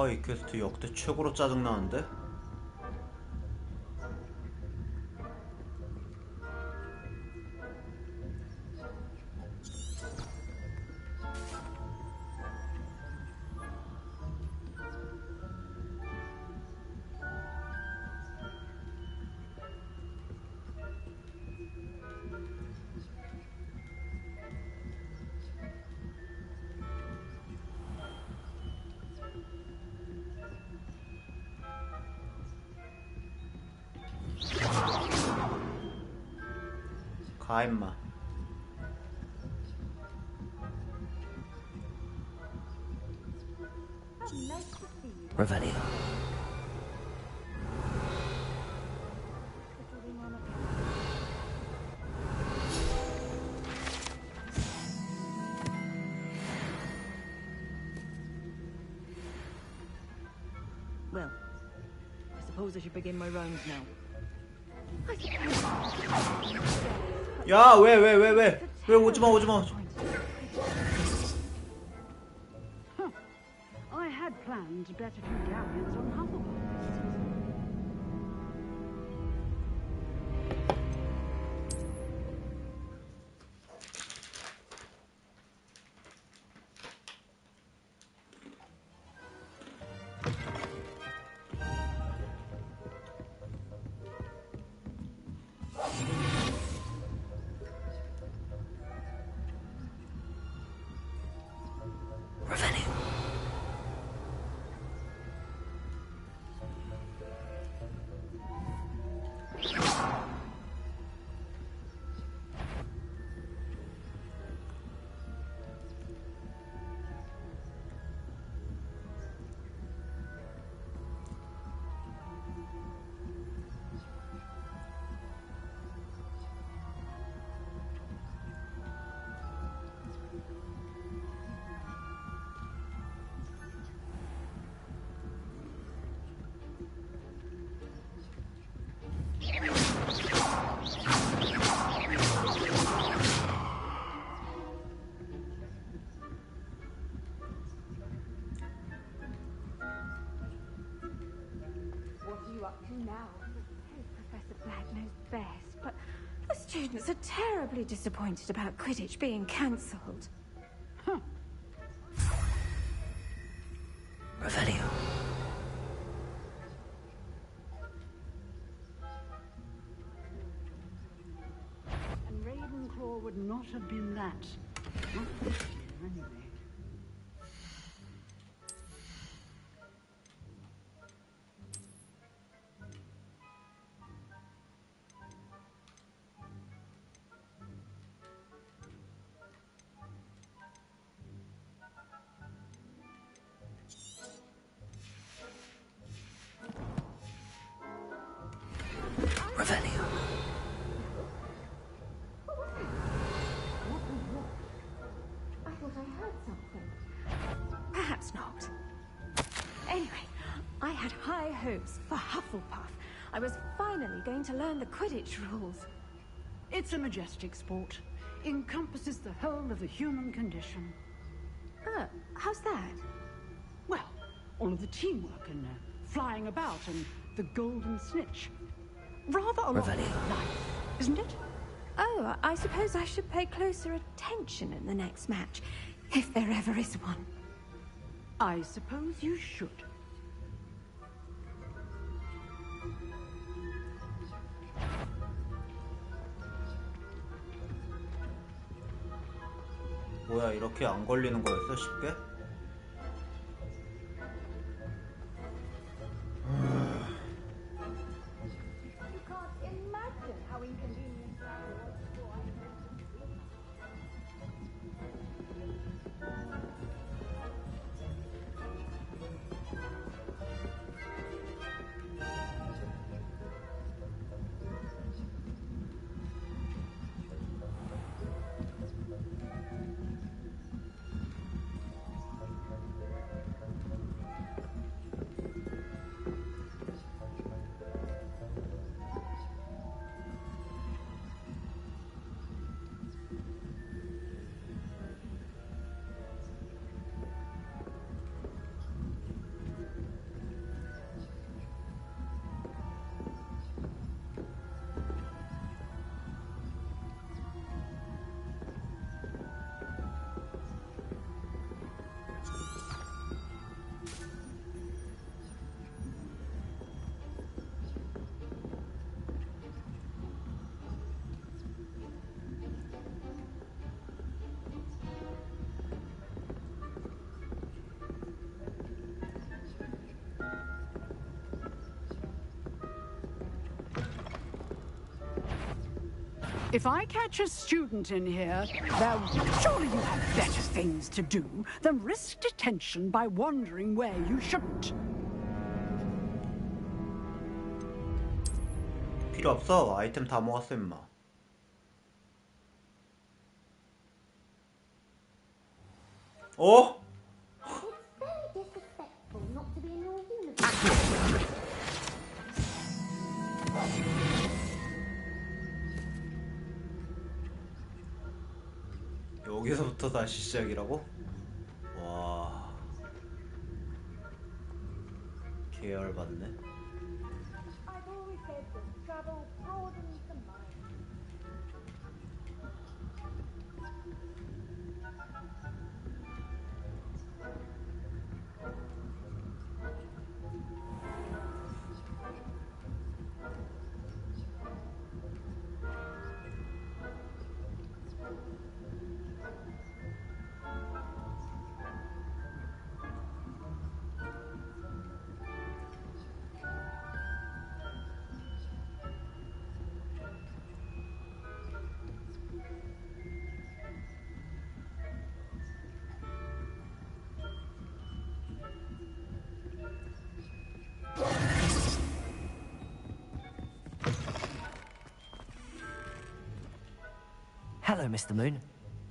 이 퀘스트 역대 최고로 짜증나는데? 가 임마. Revelio. suppose I should begin my rounds now. 야, 왜 오지마. I had planned to bet a few galleons on Hufflepuff. Now, Professor Black knows best, but the students are terribly disappointed about Quidditch being cancelled. Revelio. And Ravenclaw would not have been that. Not this year, anyway. Revelio. I thought I heard something. Perhaps not. Anyway, I had high hopes for Hufflepuff. I was finally going to learn the Quidditch rules. It's a majestic sport. Encompasses the whole of the human condition. How's that? Well, all of the teamwork and flying about and the golden snitch. Rather a lot of life, isn't it? Oh, I suppose I should pay closer attention in the next match, if there ever is one. I suppose you should. 뭐야, 이렇게 안 걸리는 거였어, 쉽게? You can't imagine how inconvenient that was before I If I catch a student in here, surely you have better things to do than risk detention by wandering where you shouldn't. 필요 없어. 아이템 다 모았어, 임마. 어? It's very disrespectful not to be in your uniform. 여기서부터 다시 시작이라고? 와, 계열받네. I've always said that travel broadens the mind. Hello, Mr. Moon.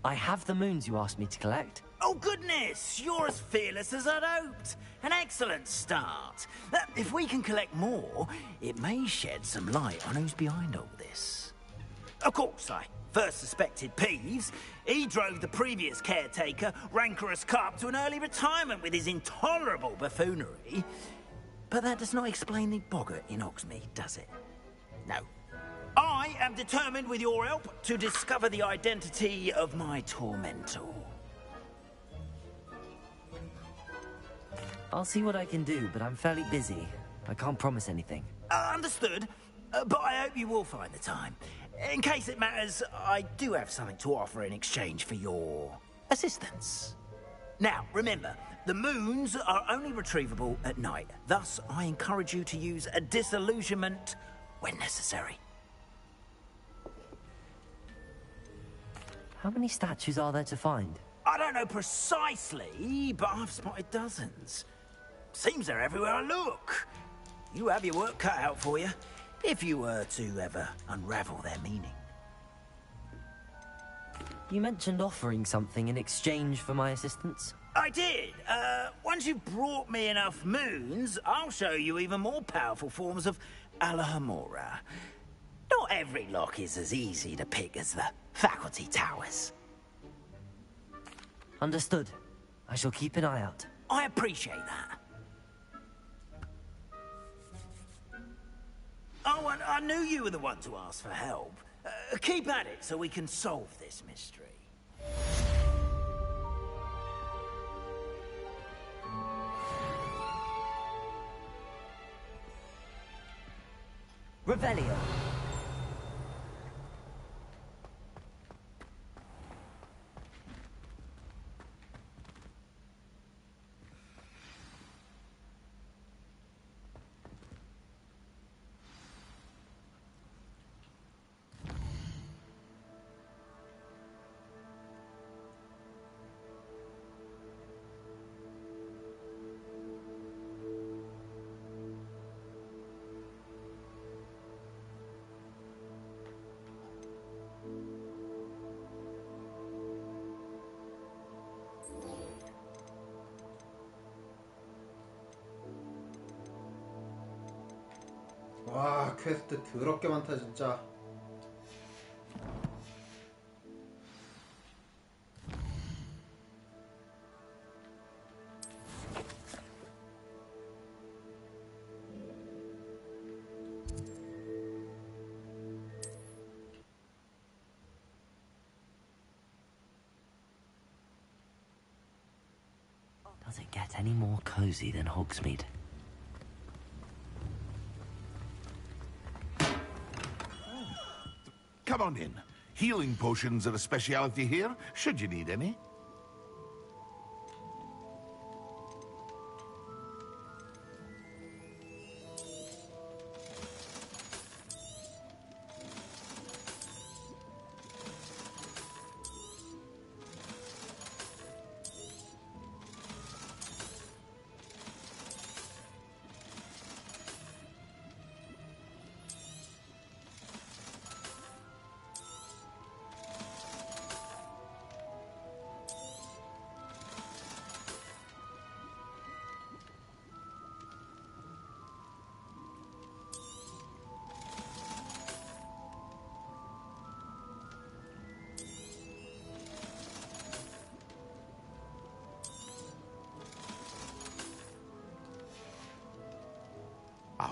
I have the moons you asked me to collect. Oh, goodness! You're as fearless as I'd hoped. An excellent start. If we can collect more, it may shed some light on who's behind all this. Of course, I first suspected Peeves. He drove the previous caretaker, Rancorous Carp, to an early retirement with his intolerable buffoonery. But that does not explain the boggart in Hogsmeade, does it? No. I am determined, with your help, to discover the identity of my tormentor. I'll see what I can do, but I'm fairly busy. I can't promise anything. Understood. But I hope you will find the time. In case it matters, I do have something to offer in exchange for your assistance. Now, remember, the moons are only retrievable at night. Thus, I encourage you to use a disillusionment when necessary. How many statues are there to find? I don't know precisely, but I've spotted dozens. Seems they're everywhere I look. You have your work cut out for you, if you were to ever unravel their meaning. You mentioned offering something in exchange for my assistance? I did. Once you've brought me enough moons, I'll show you even more powerful forms of Alohomora. Not every lock is as easy to pick as the faculty towers. Understood. I shall keep an eye out. I appreciate that. Oh, and I knew you were the one to ask for help. Keep at it so we can solve this mystery. Revelio. 와, 퀘스트 더럽게 많다 진짜. Does it get any more cozy than Hogsmeade? Come on in. Healing potions are a speciality here, should you need any.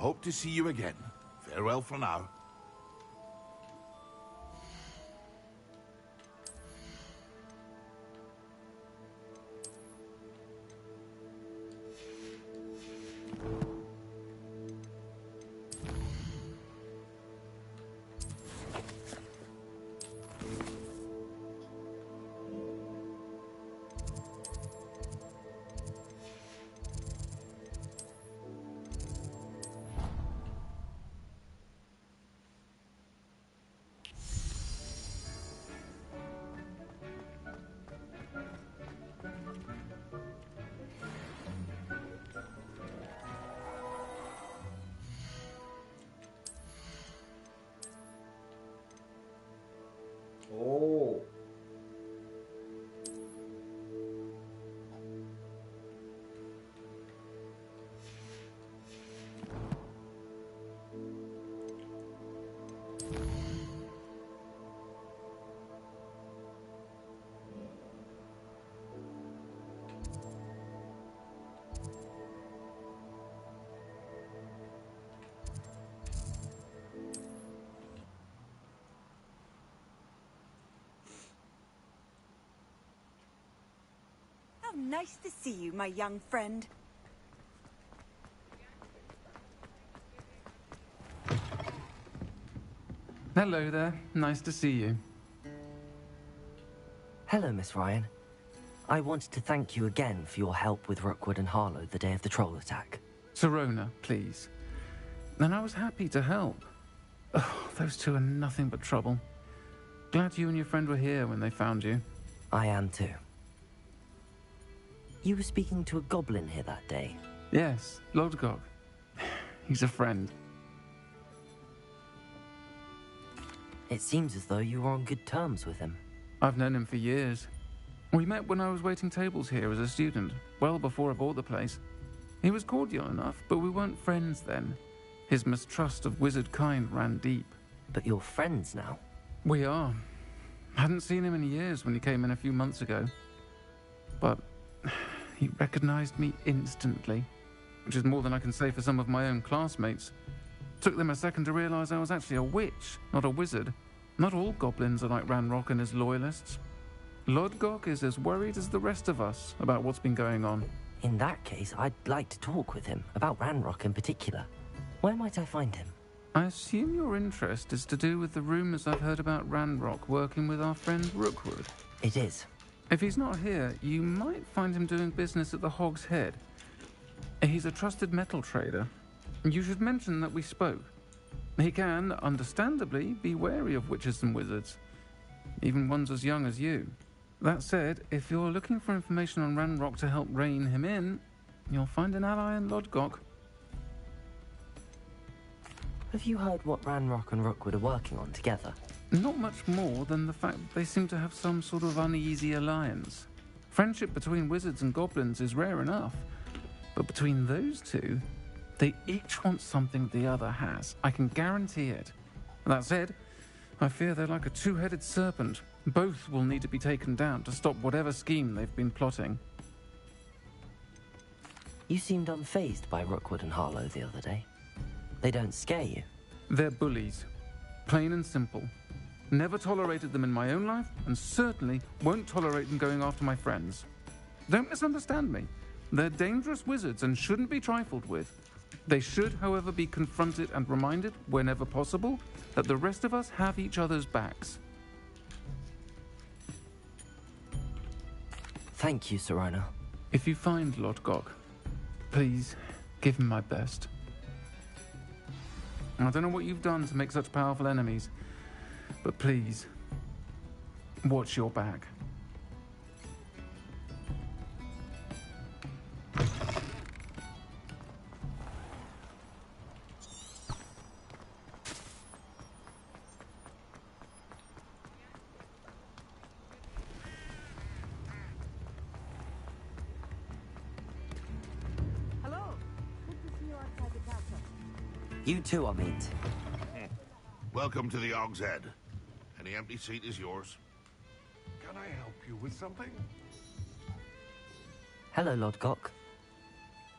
hope to see you again. Farewell for now. 오. Nice to see you, my young friend. Hello there. Nice to see you. Hello, Miss Ryan. I wanted to thank you again for your help with Rookwood and Harlow the day of the troll attack. Sirona, please. And I was happy to help. Oh, those two are nothing but trouble. Glad you and your friend were here when they found you. I am too. You were speaking to a goblin here that day. Yes, Lodgok. He's a friend. It seems as though you were on good terms with him. I've known him for years. We met when I was waiting tables here as a student, well before I bought the place. He was cordial enough, but we weren't friends then. His mistrust of wizard kind ran deep. But you're friends now? We are. Hadn't seen him in years when he came in a few months ago. But he recognized me instantly, which is more than I can say for some of my own classmates. Took them a second to realize I was actually a witch, not a wizard. Not all goblins are like Ranrock and his loyalists. Lodgok is as worried as the rest of us about what's been going on. In that case, I'd like to talk with him, about Ranrock in particular. Where might I find him? I assume your interest is to do with the rumors I've heard about Ranrock working with our friend Rookwood. It is. If he's not here, you might find him doing business at the Hog's Head. He's a trusted metal trader. You should mention that we spoke. He can, understandably, be wary of witches and wizards, even ones as young as you. That said, if you're looking for information on Ranrock to help rein him in, you'll find an ally in Lodgok. Have you heard what Ranrock and Rookwood are working on together? Not much more than the fact that they seem to have some sort of uneasy alliance. Friendship between wizards and goblins is rare enough, but between those two, they each want something the other has. I can guarantee it. That said, I fear they're like a two-headed serpent. Both will need to be taken down to stop whatever scheme they've been plotting. You seemed unfazed by Rookwood and Harlow the other day. They don't scare you. They're bullies. Plain and simple. Never tolerated them in my own life, and certainly won't tolerate them going after my friends. Don't misunderstand me. They're dangerous wizards and shouldn't be trifled with. They should, however, be confronted and reminded, whenever possible, that the rest of us have each other's backs. Thank you, Sirona. If you find Lodgok, please give him my best. I don't know what you've done to make such powerful enemies, but please, watch your back. You too, Amit. Welcome to the Hog's Head. Any empty seat is yours. Can I help you with something? Hello, Lodgok.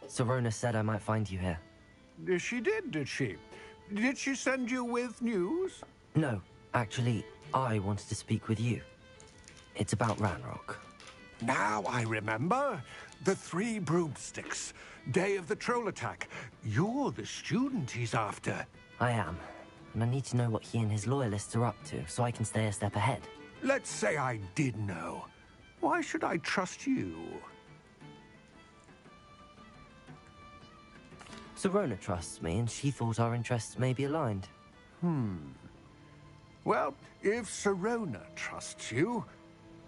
Sirona said I might find you here. She did she? Did she send you with news? No, actually, I wanted to speak with you. It's about Ranrock. Now I remember. The 3 broomsticks. Day of the troll attack. You're the student he's after. I am, and I need to know what he and his loyalists are up to so I can stay a step ahead. Let's say I did know. Why should I trust you? Sirona trusts me, and she thought our interests may be aligned. Well, if Sirona trusts you,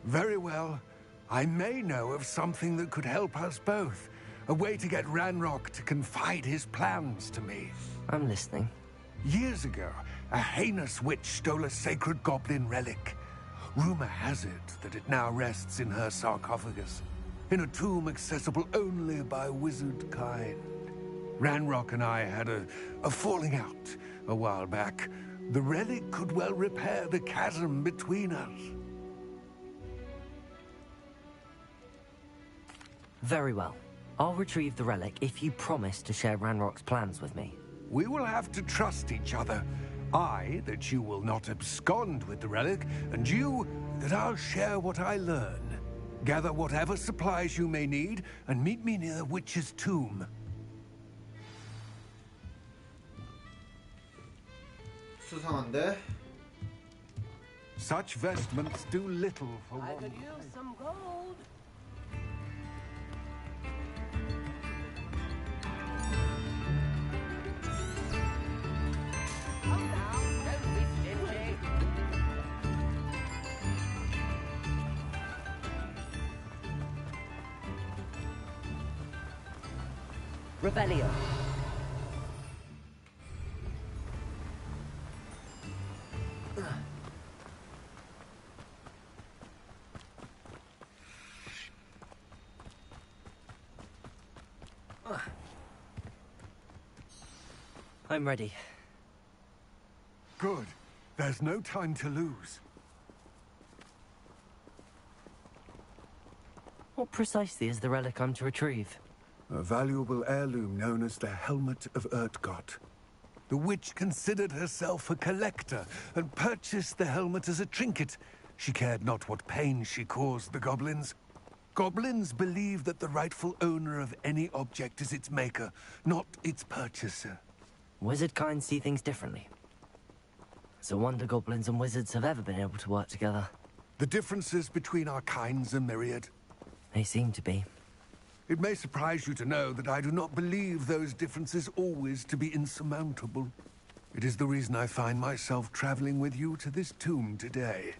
very well. I may know of something that could help us both. A way to get Ranrock to confide his plans to me. I'm listening. Years ago, a heinous witch stole a sacred goblin relic. Rumor has it that it now rests in her sarcophagus, in a tomb accessible only by wizard kind. Ranrock and I had a falling out a while back. The relic could well repair the chasm between us. Very well. I'll retrieve the relic if you promise to share Ranrock's plans with me. We will have to trust each other. I, that you will not abscond with the relic, and you, that I'll share what I learn. Gather whatever supplies you may need, and meet me near the witch's tomb. 수상한데? Such vestments do little for one. use some gold. Come now, don't be stingy. Revelio. I'm ready. Good. There's no time to lose. What precisely is the relic I'm to retrieve? A valuable heirloom known as the Helmet of Urtgott. The witch considered herself a collector and purchased the helmet as a trinket. She cared not what pain she caused the goblins. Goblins believe that the rightful owner of any object is its maker, not its purchaser. Wizard kind see things differently. It's a wonder goblins and wizards have ever been able to work together. The differences between our kinds are myriad. They seem to be. It may surprise you to know that I do not believe those differences always to be insurmountable. It is the reason I find myself traveling with you to this tomb today.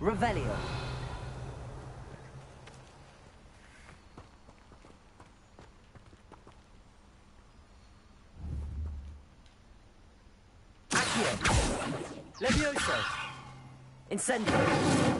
Revelio. Accio. Levioso. Incendio.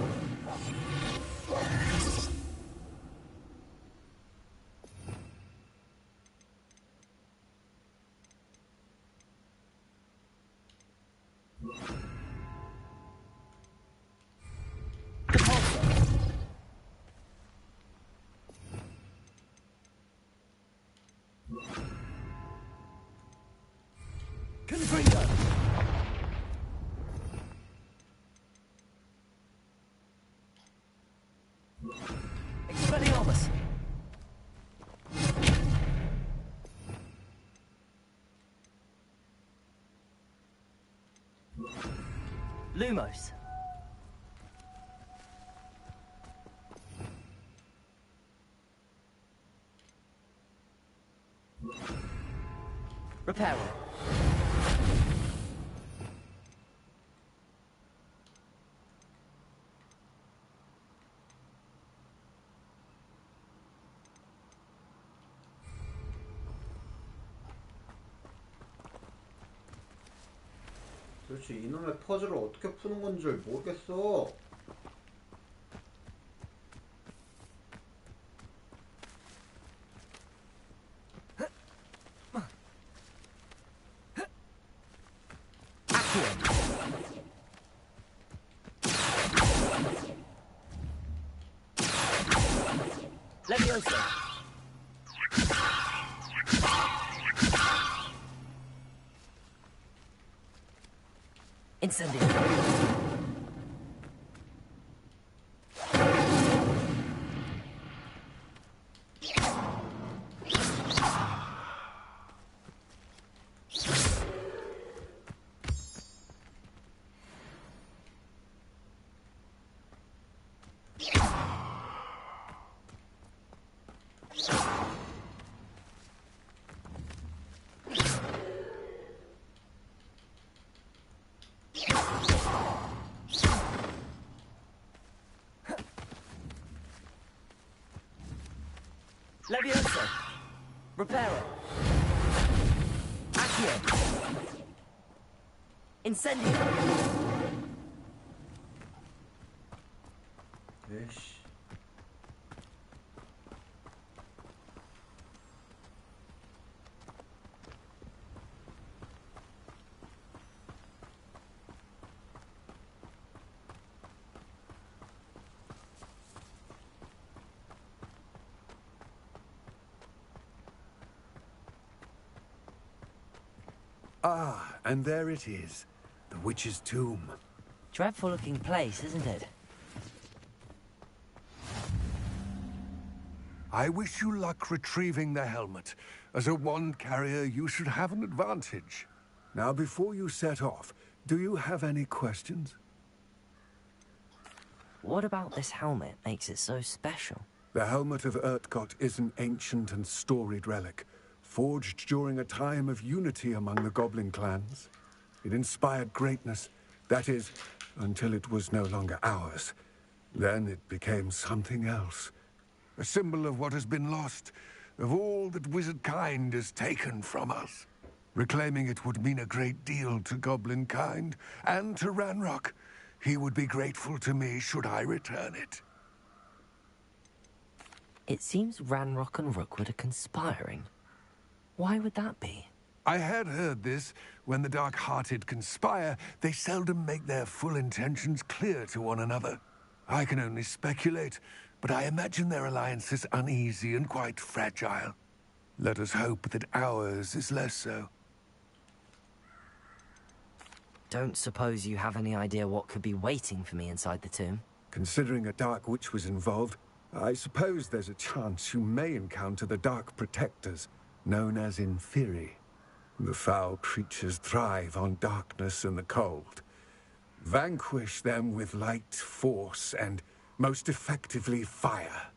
Confringo! Expelliarmus! Lumos! Reparo. 도대체 이놈의 퍼즐을 어떻게 푸는 건지 모르겠어. Leviosa. Incendio. Leviosa. Reparo. Accio. Incendio. 에이씨. Ah, and there it is. The witch's tomb. Dreadful looking place, isn't it? I wish you luck retrieving the helmet. As a wand carrier, you should have an advantage. Now, before you set off, do you have any questions? What about this helmet makes it so special? The helmet of Urtkot is an ancient and storied relic, forged during a time of unity among the goblin clans. It inspired greatness, that is, until it was no longer ours. Then it became something else. A symbol of what has been lost, of all that wizard kind has taken from us. Reclaiming it would mean a great deal to goblin kind, and to Ranrock. He would be grateful to me should I return it. It seems Ranrock and Rookwood are conspiring. Why would that be? I had heard this. When the dark-hearted conspire, they seldom make their full intentions clear to one another. I can only speculate, but I imagine their alliance is uneasy and quite fragile. Let us hope that ours is less so. Don't suppose you have any idea what could be waiting for me inside the tomb? Considering a Dark Witch was involved, I suppose there's a chance you may encounter the Dark Protectors, known as Inferi. The foul creatures thrive on darkness and the cold. Vanquish them with light, force, and most effectively fire.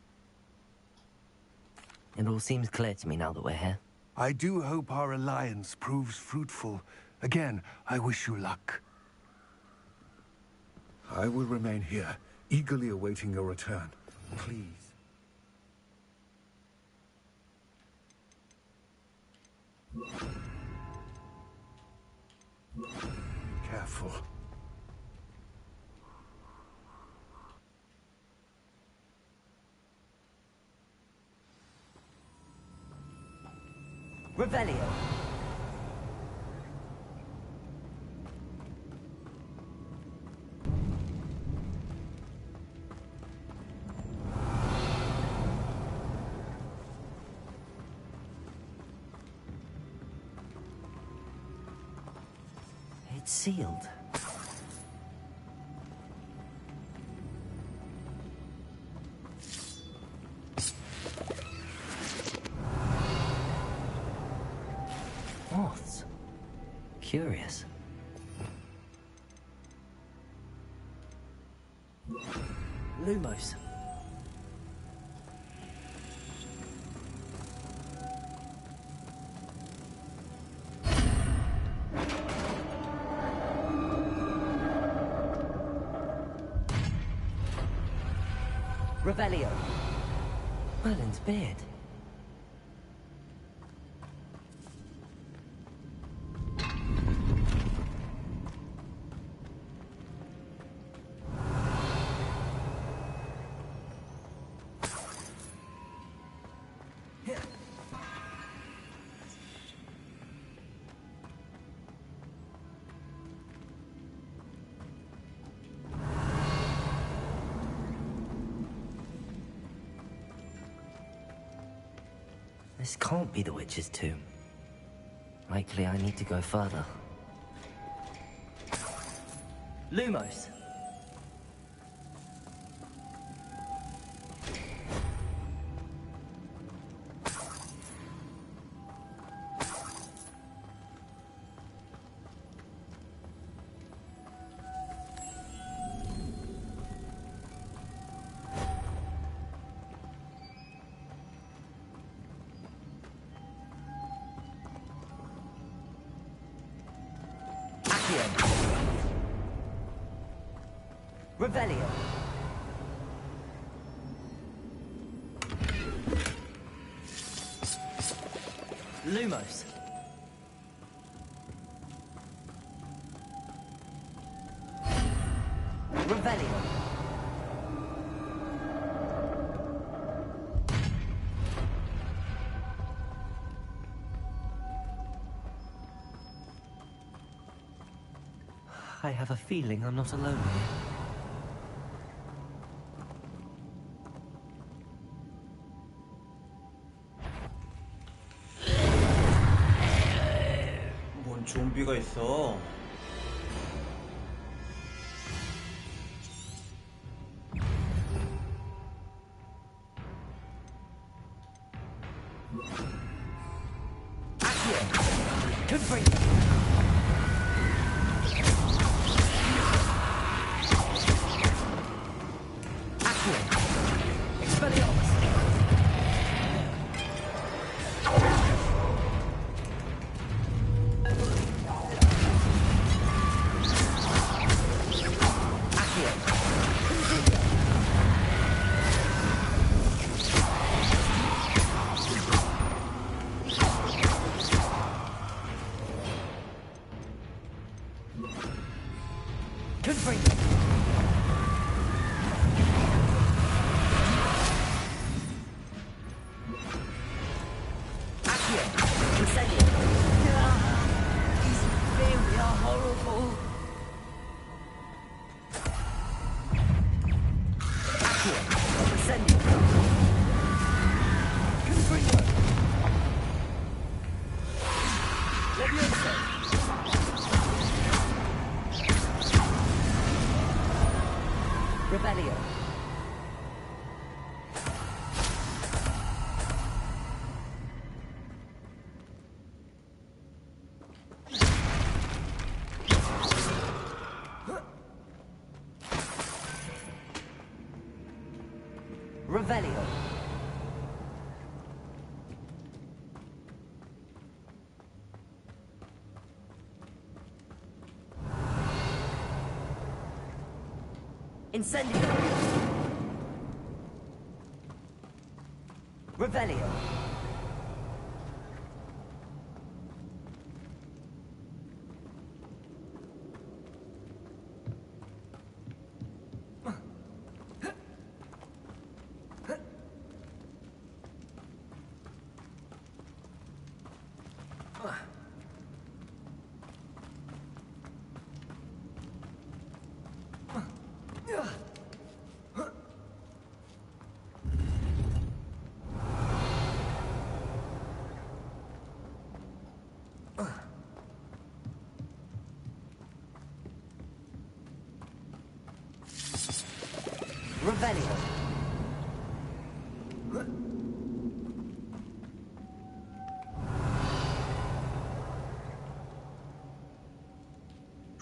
It all seems clear to me now that we're here. I do hope our alliance proves fruitful. Again, I wish you luck. I will remain here, eagerly awaiting your return. Please. Careful. Revelio. It's sealed. Moths. Curious. Lumos. Revelio. Merlin's beard. This can't be the witch's tomb. Likely I need to go further. Lumos. Revelio. Lumos. Revelio. I have a feeling I'm not alone here. 뭔 좀비가 있어? Revelio. Revelio. Incendio. Revelio. Revelio.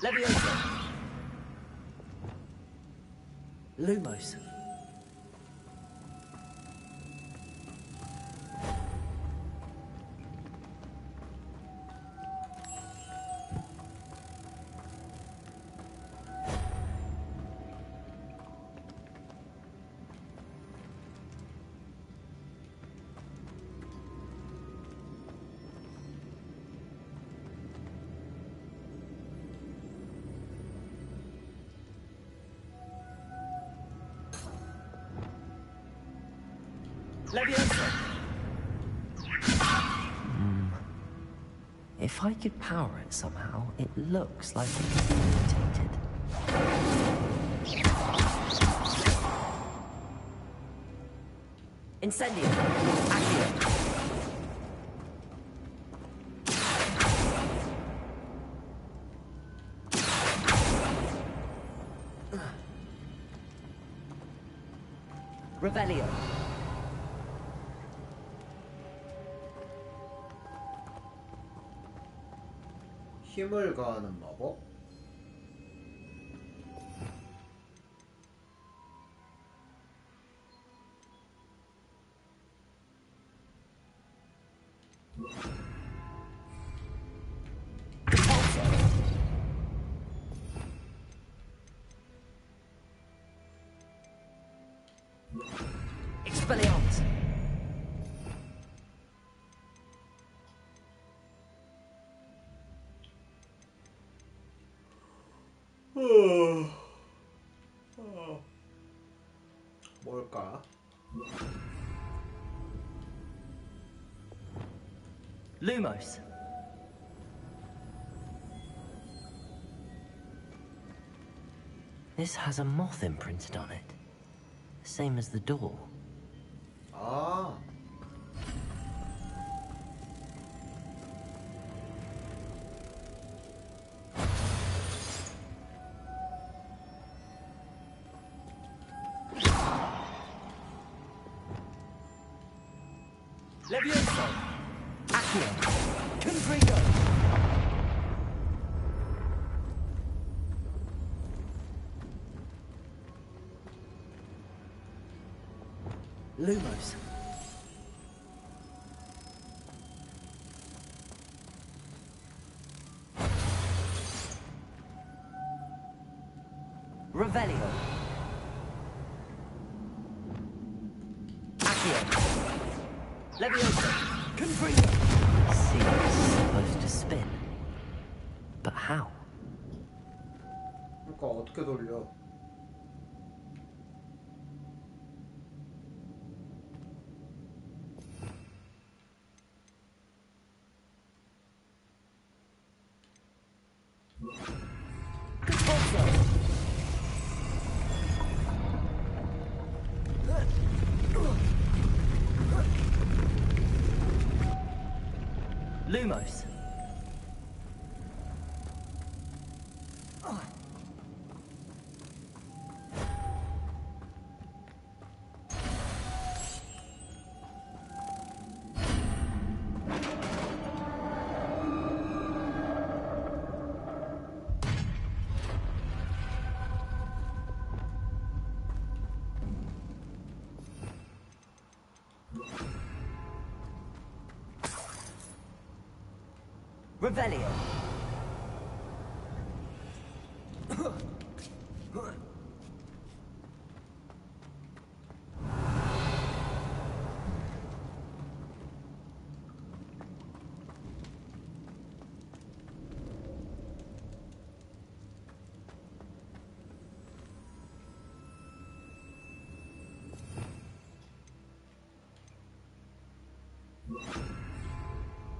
Leviosa. Lumos. Leviosa! If I could power it somehow, it looks like it could be mutated. Incendio! Accio! Revelio. 힘을 가하는 마법? Expelliarmus! 뭘까? Lumos. This has a moth imprinted on it. Same as the door. 아. Levioso! Accio! Confringo! Lumos. Revelio. Accio. Leviosa! Confringo! See, it's supposed to spin. But how? 그러니까 어떻게 돌려? Lumos. Revelio.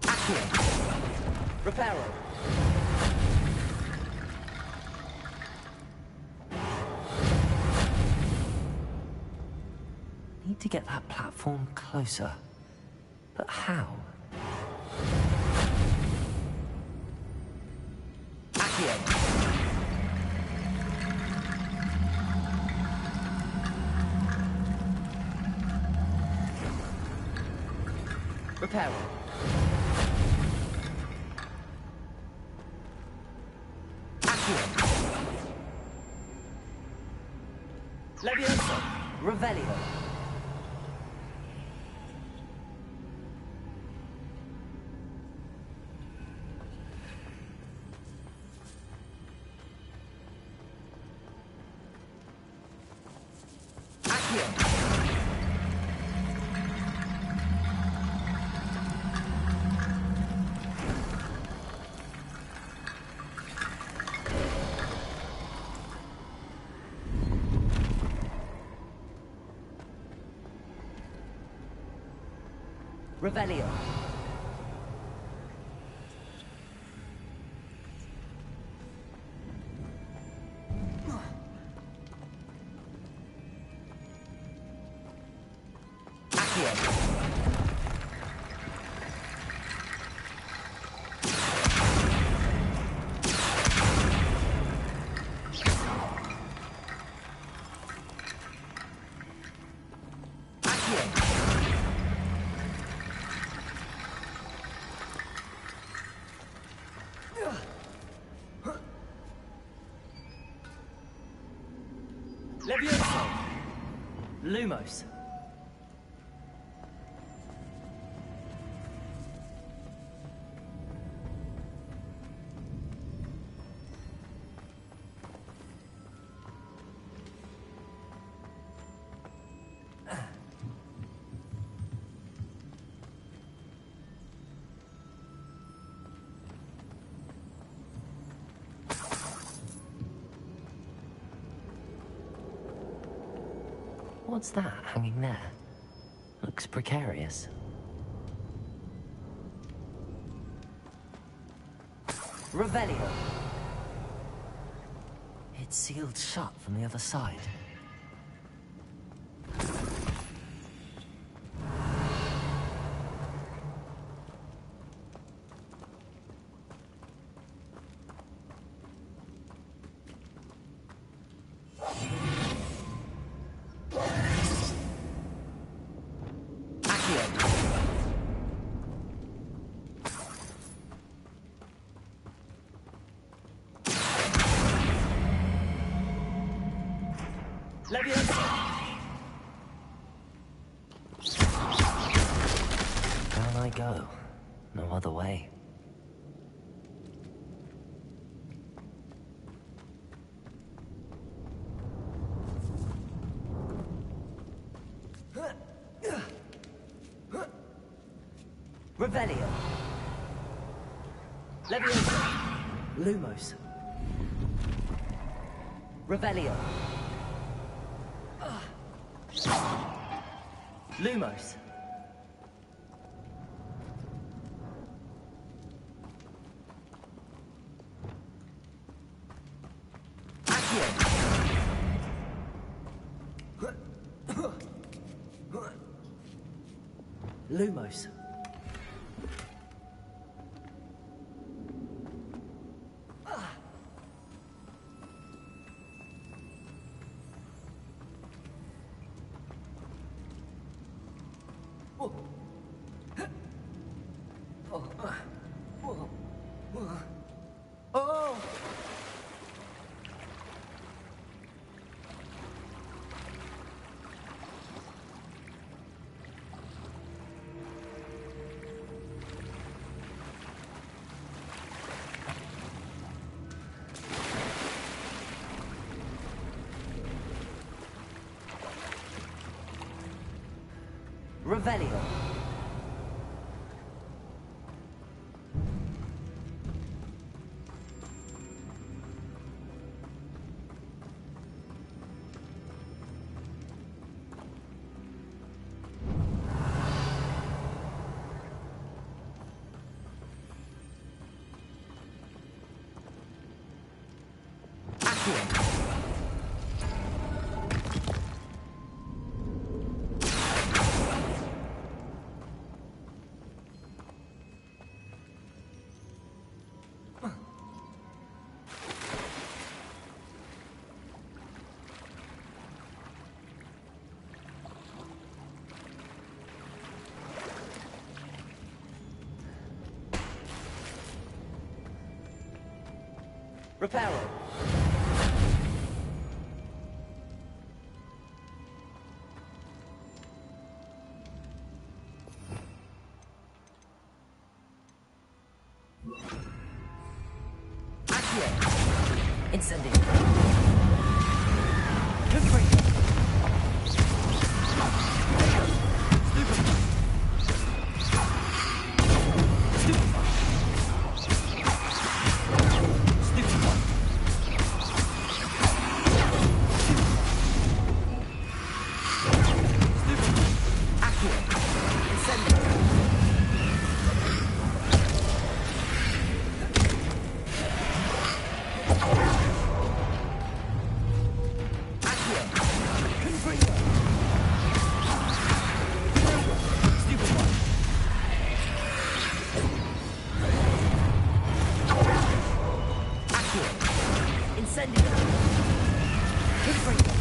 Accio. Reparo. Need to get that platform closer. But how? Accio. Reparo. Leviosa! Revelio! Accio! Revelio. Levioso! Lumos. What's that hanging there? Looks precarious. Revelio. It's sealed shut from the other side. Down I go. No other way. Revelio. Levioso. Lumos. Revelio. Lumos. Accio. Lumos. Oh! Revelio. Reparo. Accio. Incendio. Incendio! Confringo!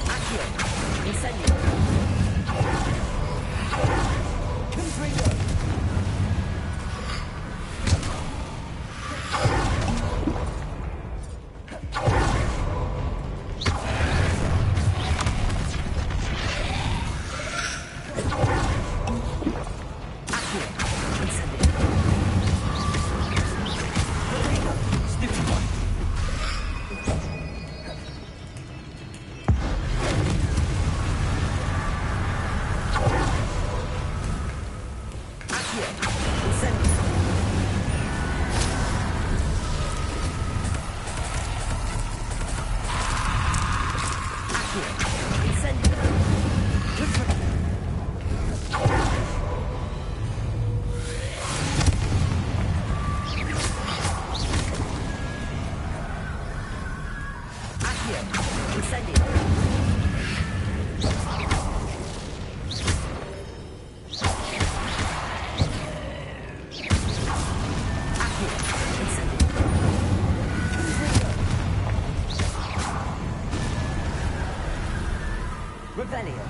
Accio! Incendio! Confringo! Revelio.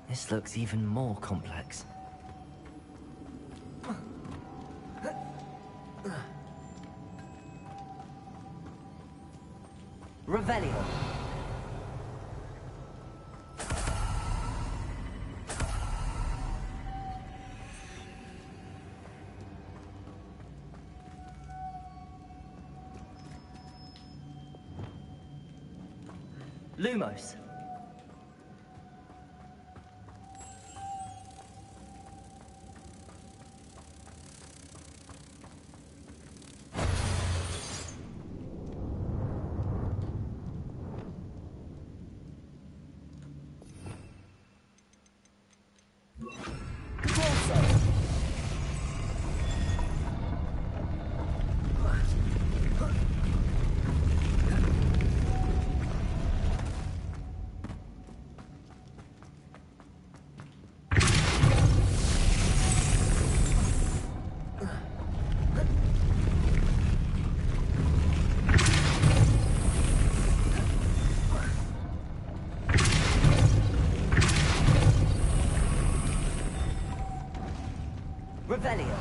This looks even more complex. Revelio. Lumos. Revelio.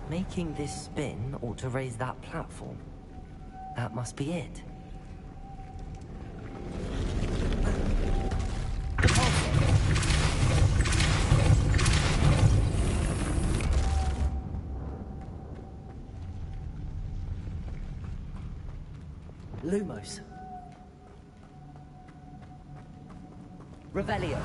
Making this spin ought to raise that platform. That must be it. Lumos. Revelio.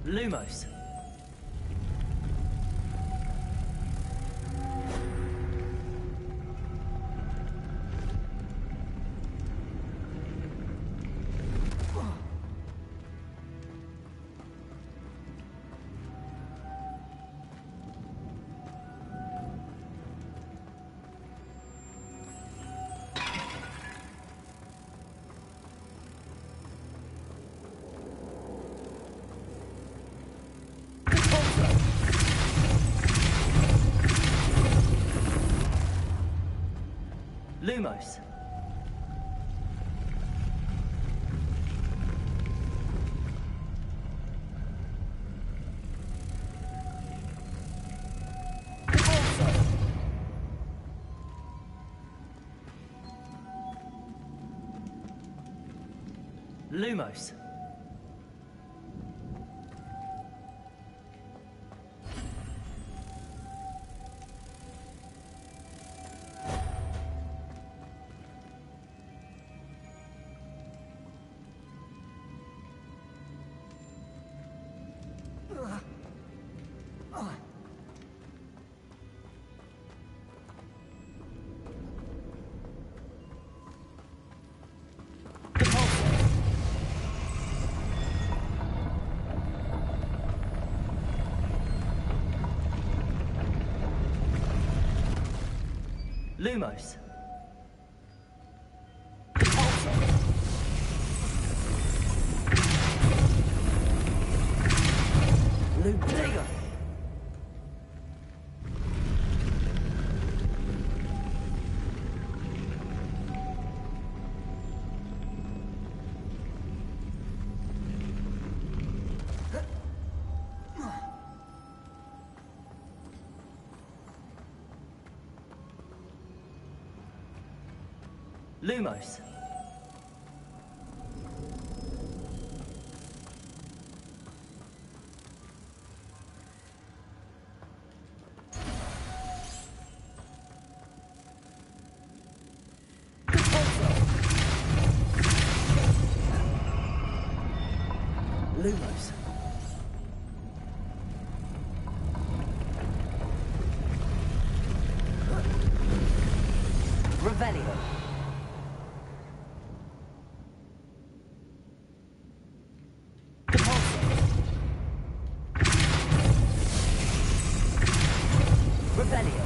Lumos. Lumos. Lumos. Lumos. Lumos. Lumos. Lumos. Revelio. Revelio.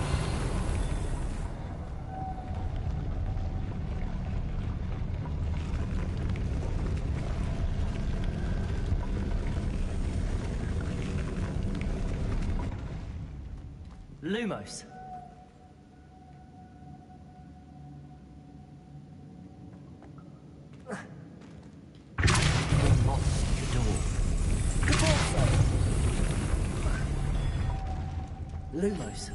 Lumos. Lumos.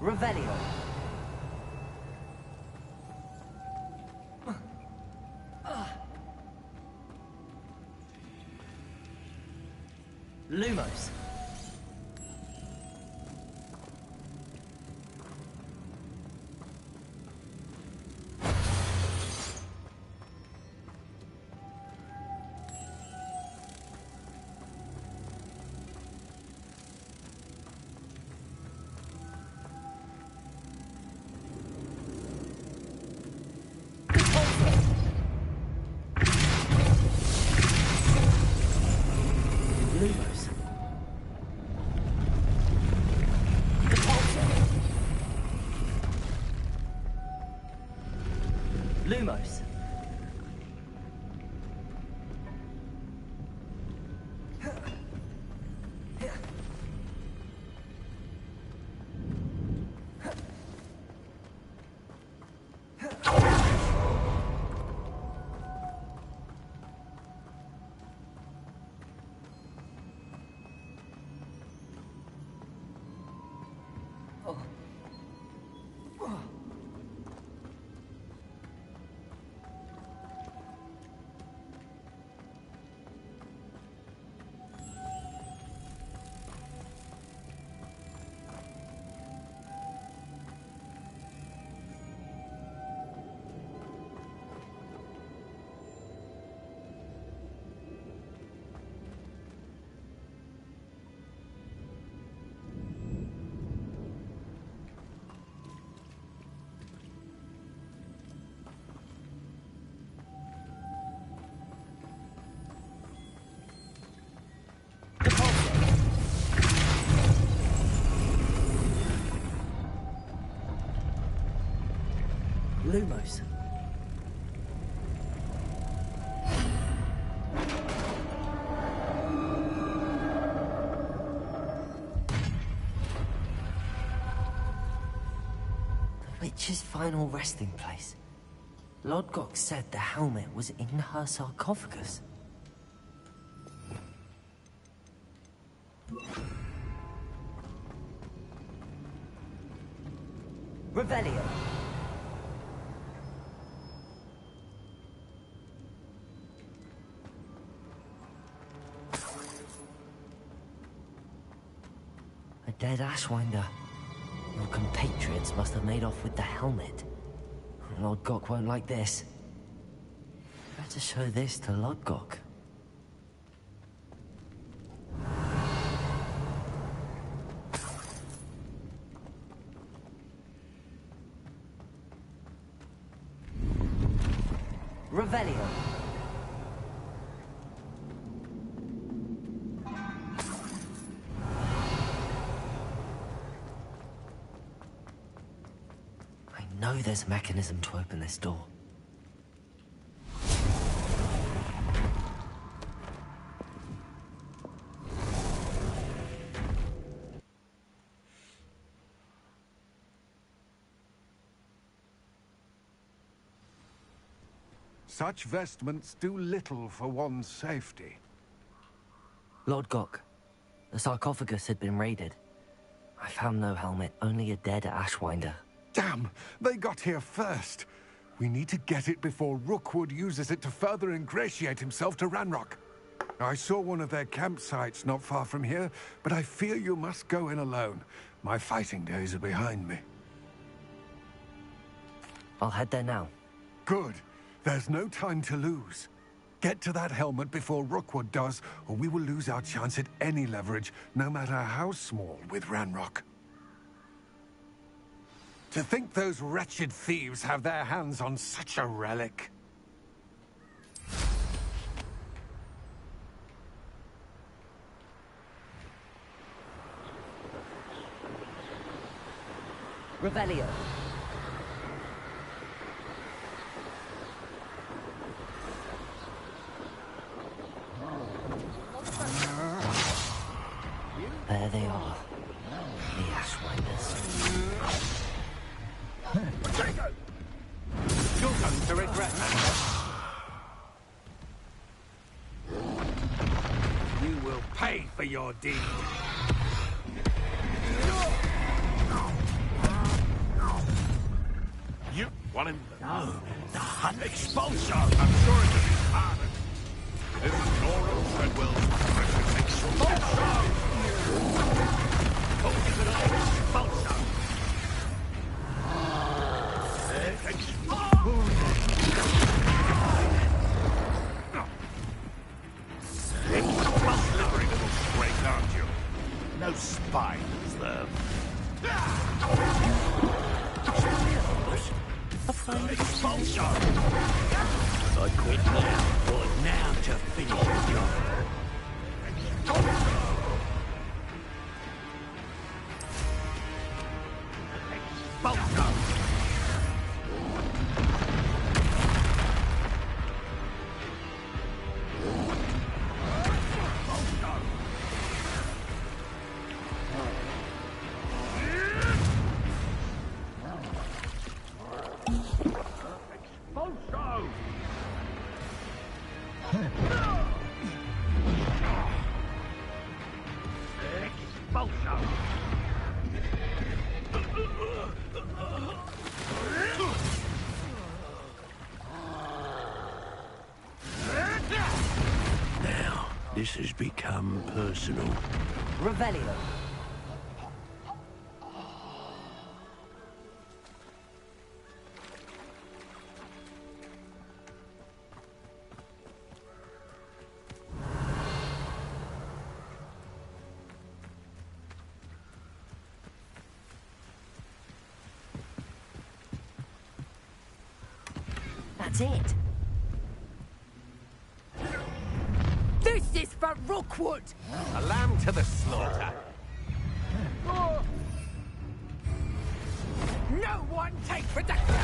Revelio. Lumos. Lumos. Lumos. Lumos. The witch's final resting place. Lodgok said the helmet was in her sarcophagus. Revelio. A dead Ashwinder. Your compatriots must have made off with the helmet. Lodgok won't like this. Better show this to Lodgok. Revelio. I know there's a mechanism to open this door. Such vestments do little for one's safety. Lodgok, the sarcophagus had been raided. I found no helmet, only a dead Ashwinder. Damn! They got here first. We need to get it before Rookwood uses it to further ingratiate himself to Ranrock. I saw one of their campsites not far from here, but I fear you must go in alone. My fighting days are behind me. I'll head there now. Good. There's no time to lose. Get to that helmet before Rookwood does, or we will lose our chance at any leverage, no matter how small, with Ranrock. To think those wretched thieves have their hands on such a relic. Revelio. There they are. The Ashwinders. You're going to regret that. You will pay for your deed. You want him? No, the hunt. Expulsion! I'm sure it could be harder. This is Nora Treadwell's precious expulsion! Focus it on expulsion! Slippery little snake, aren't you? No spines, though. Expulsion! I quit now, or now to finish the job. Expulsion! Now, this has become personal. Revelio. That's it. This is for Rookwood! A lamb to the slaughter. No one take production!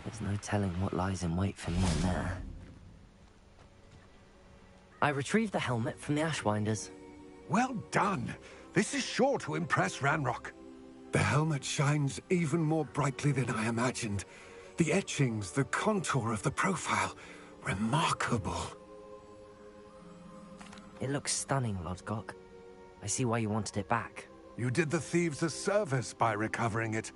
There's no telling what lies in wait for me in there. I retrieved the helmet from the Ashwinders. Well done. This is sure to impress Ranrock. The helmet shines even more brightly than I imagined. The etchings, the contour of the profile, remarkable. It looks stunning, Lodgok. I see why you wanted it back. You did the thieves a service by recovering it.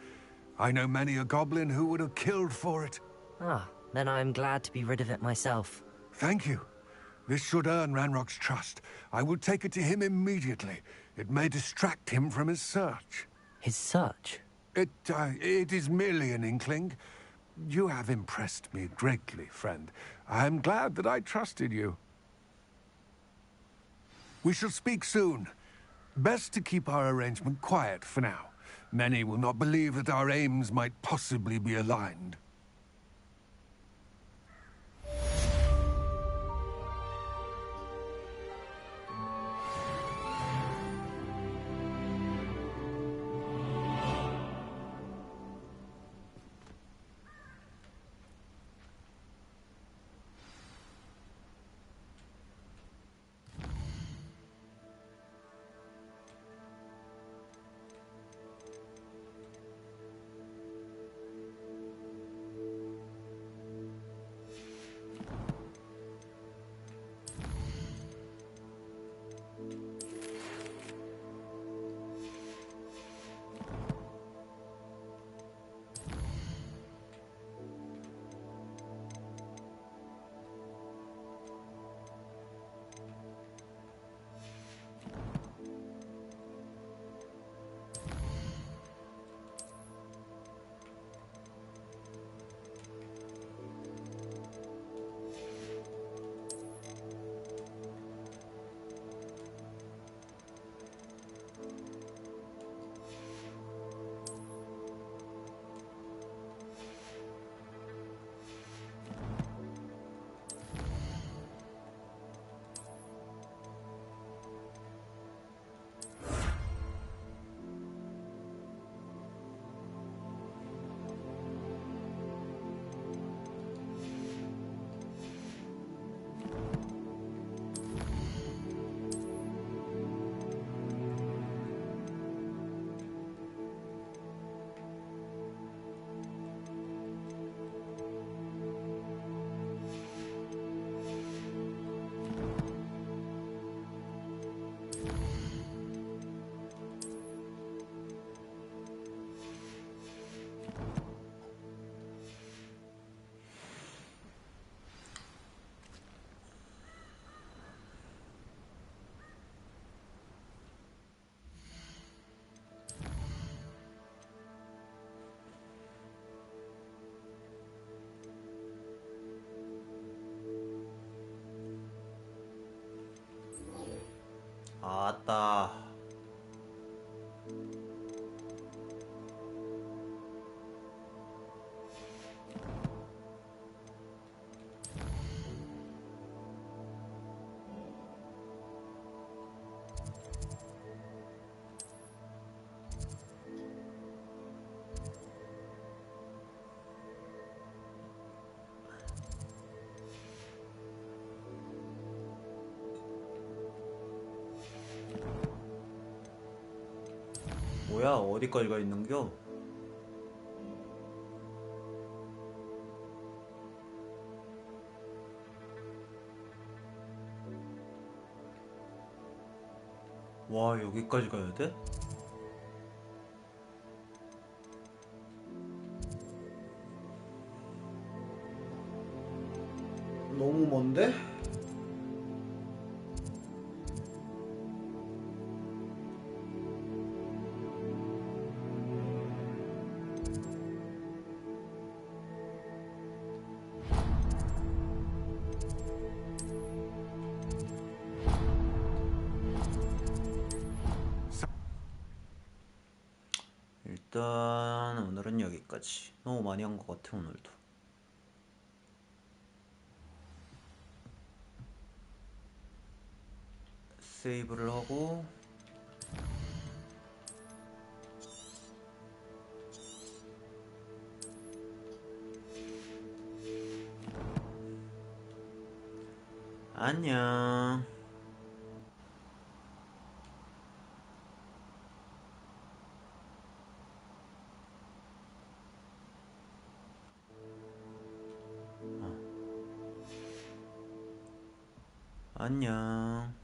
I know many a goblin who would have killed for it. Ah, then I am glad to be rid of it myself. Thank you. This should earn Ranrock's trust. I will take it to him immediately. It may distract him from his search. His search? It is merely an inkling. You have impressed me greatly, friend. I am glad that I trusted you. We shall speak soon. Best to keep our arrangement quiet for now. Many will not believe that our aims might possibly be aligned. 아따. 뭐야, 어디까지 가 있는겨? 와, 여기까지 가야 돼? 너무 먼데? 일단 오늘은 여기까지. 너무 많이 한 것 같아 오늘도. 세이브를 하고 안녕. 안녕.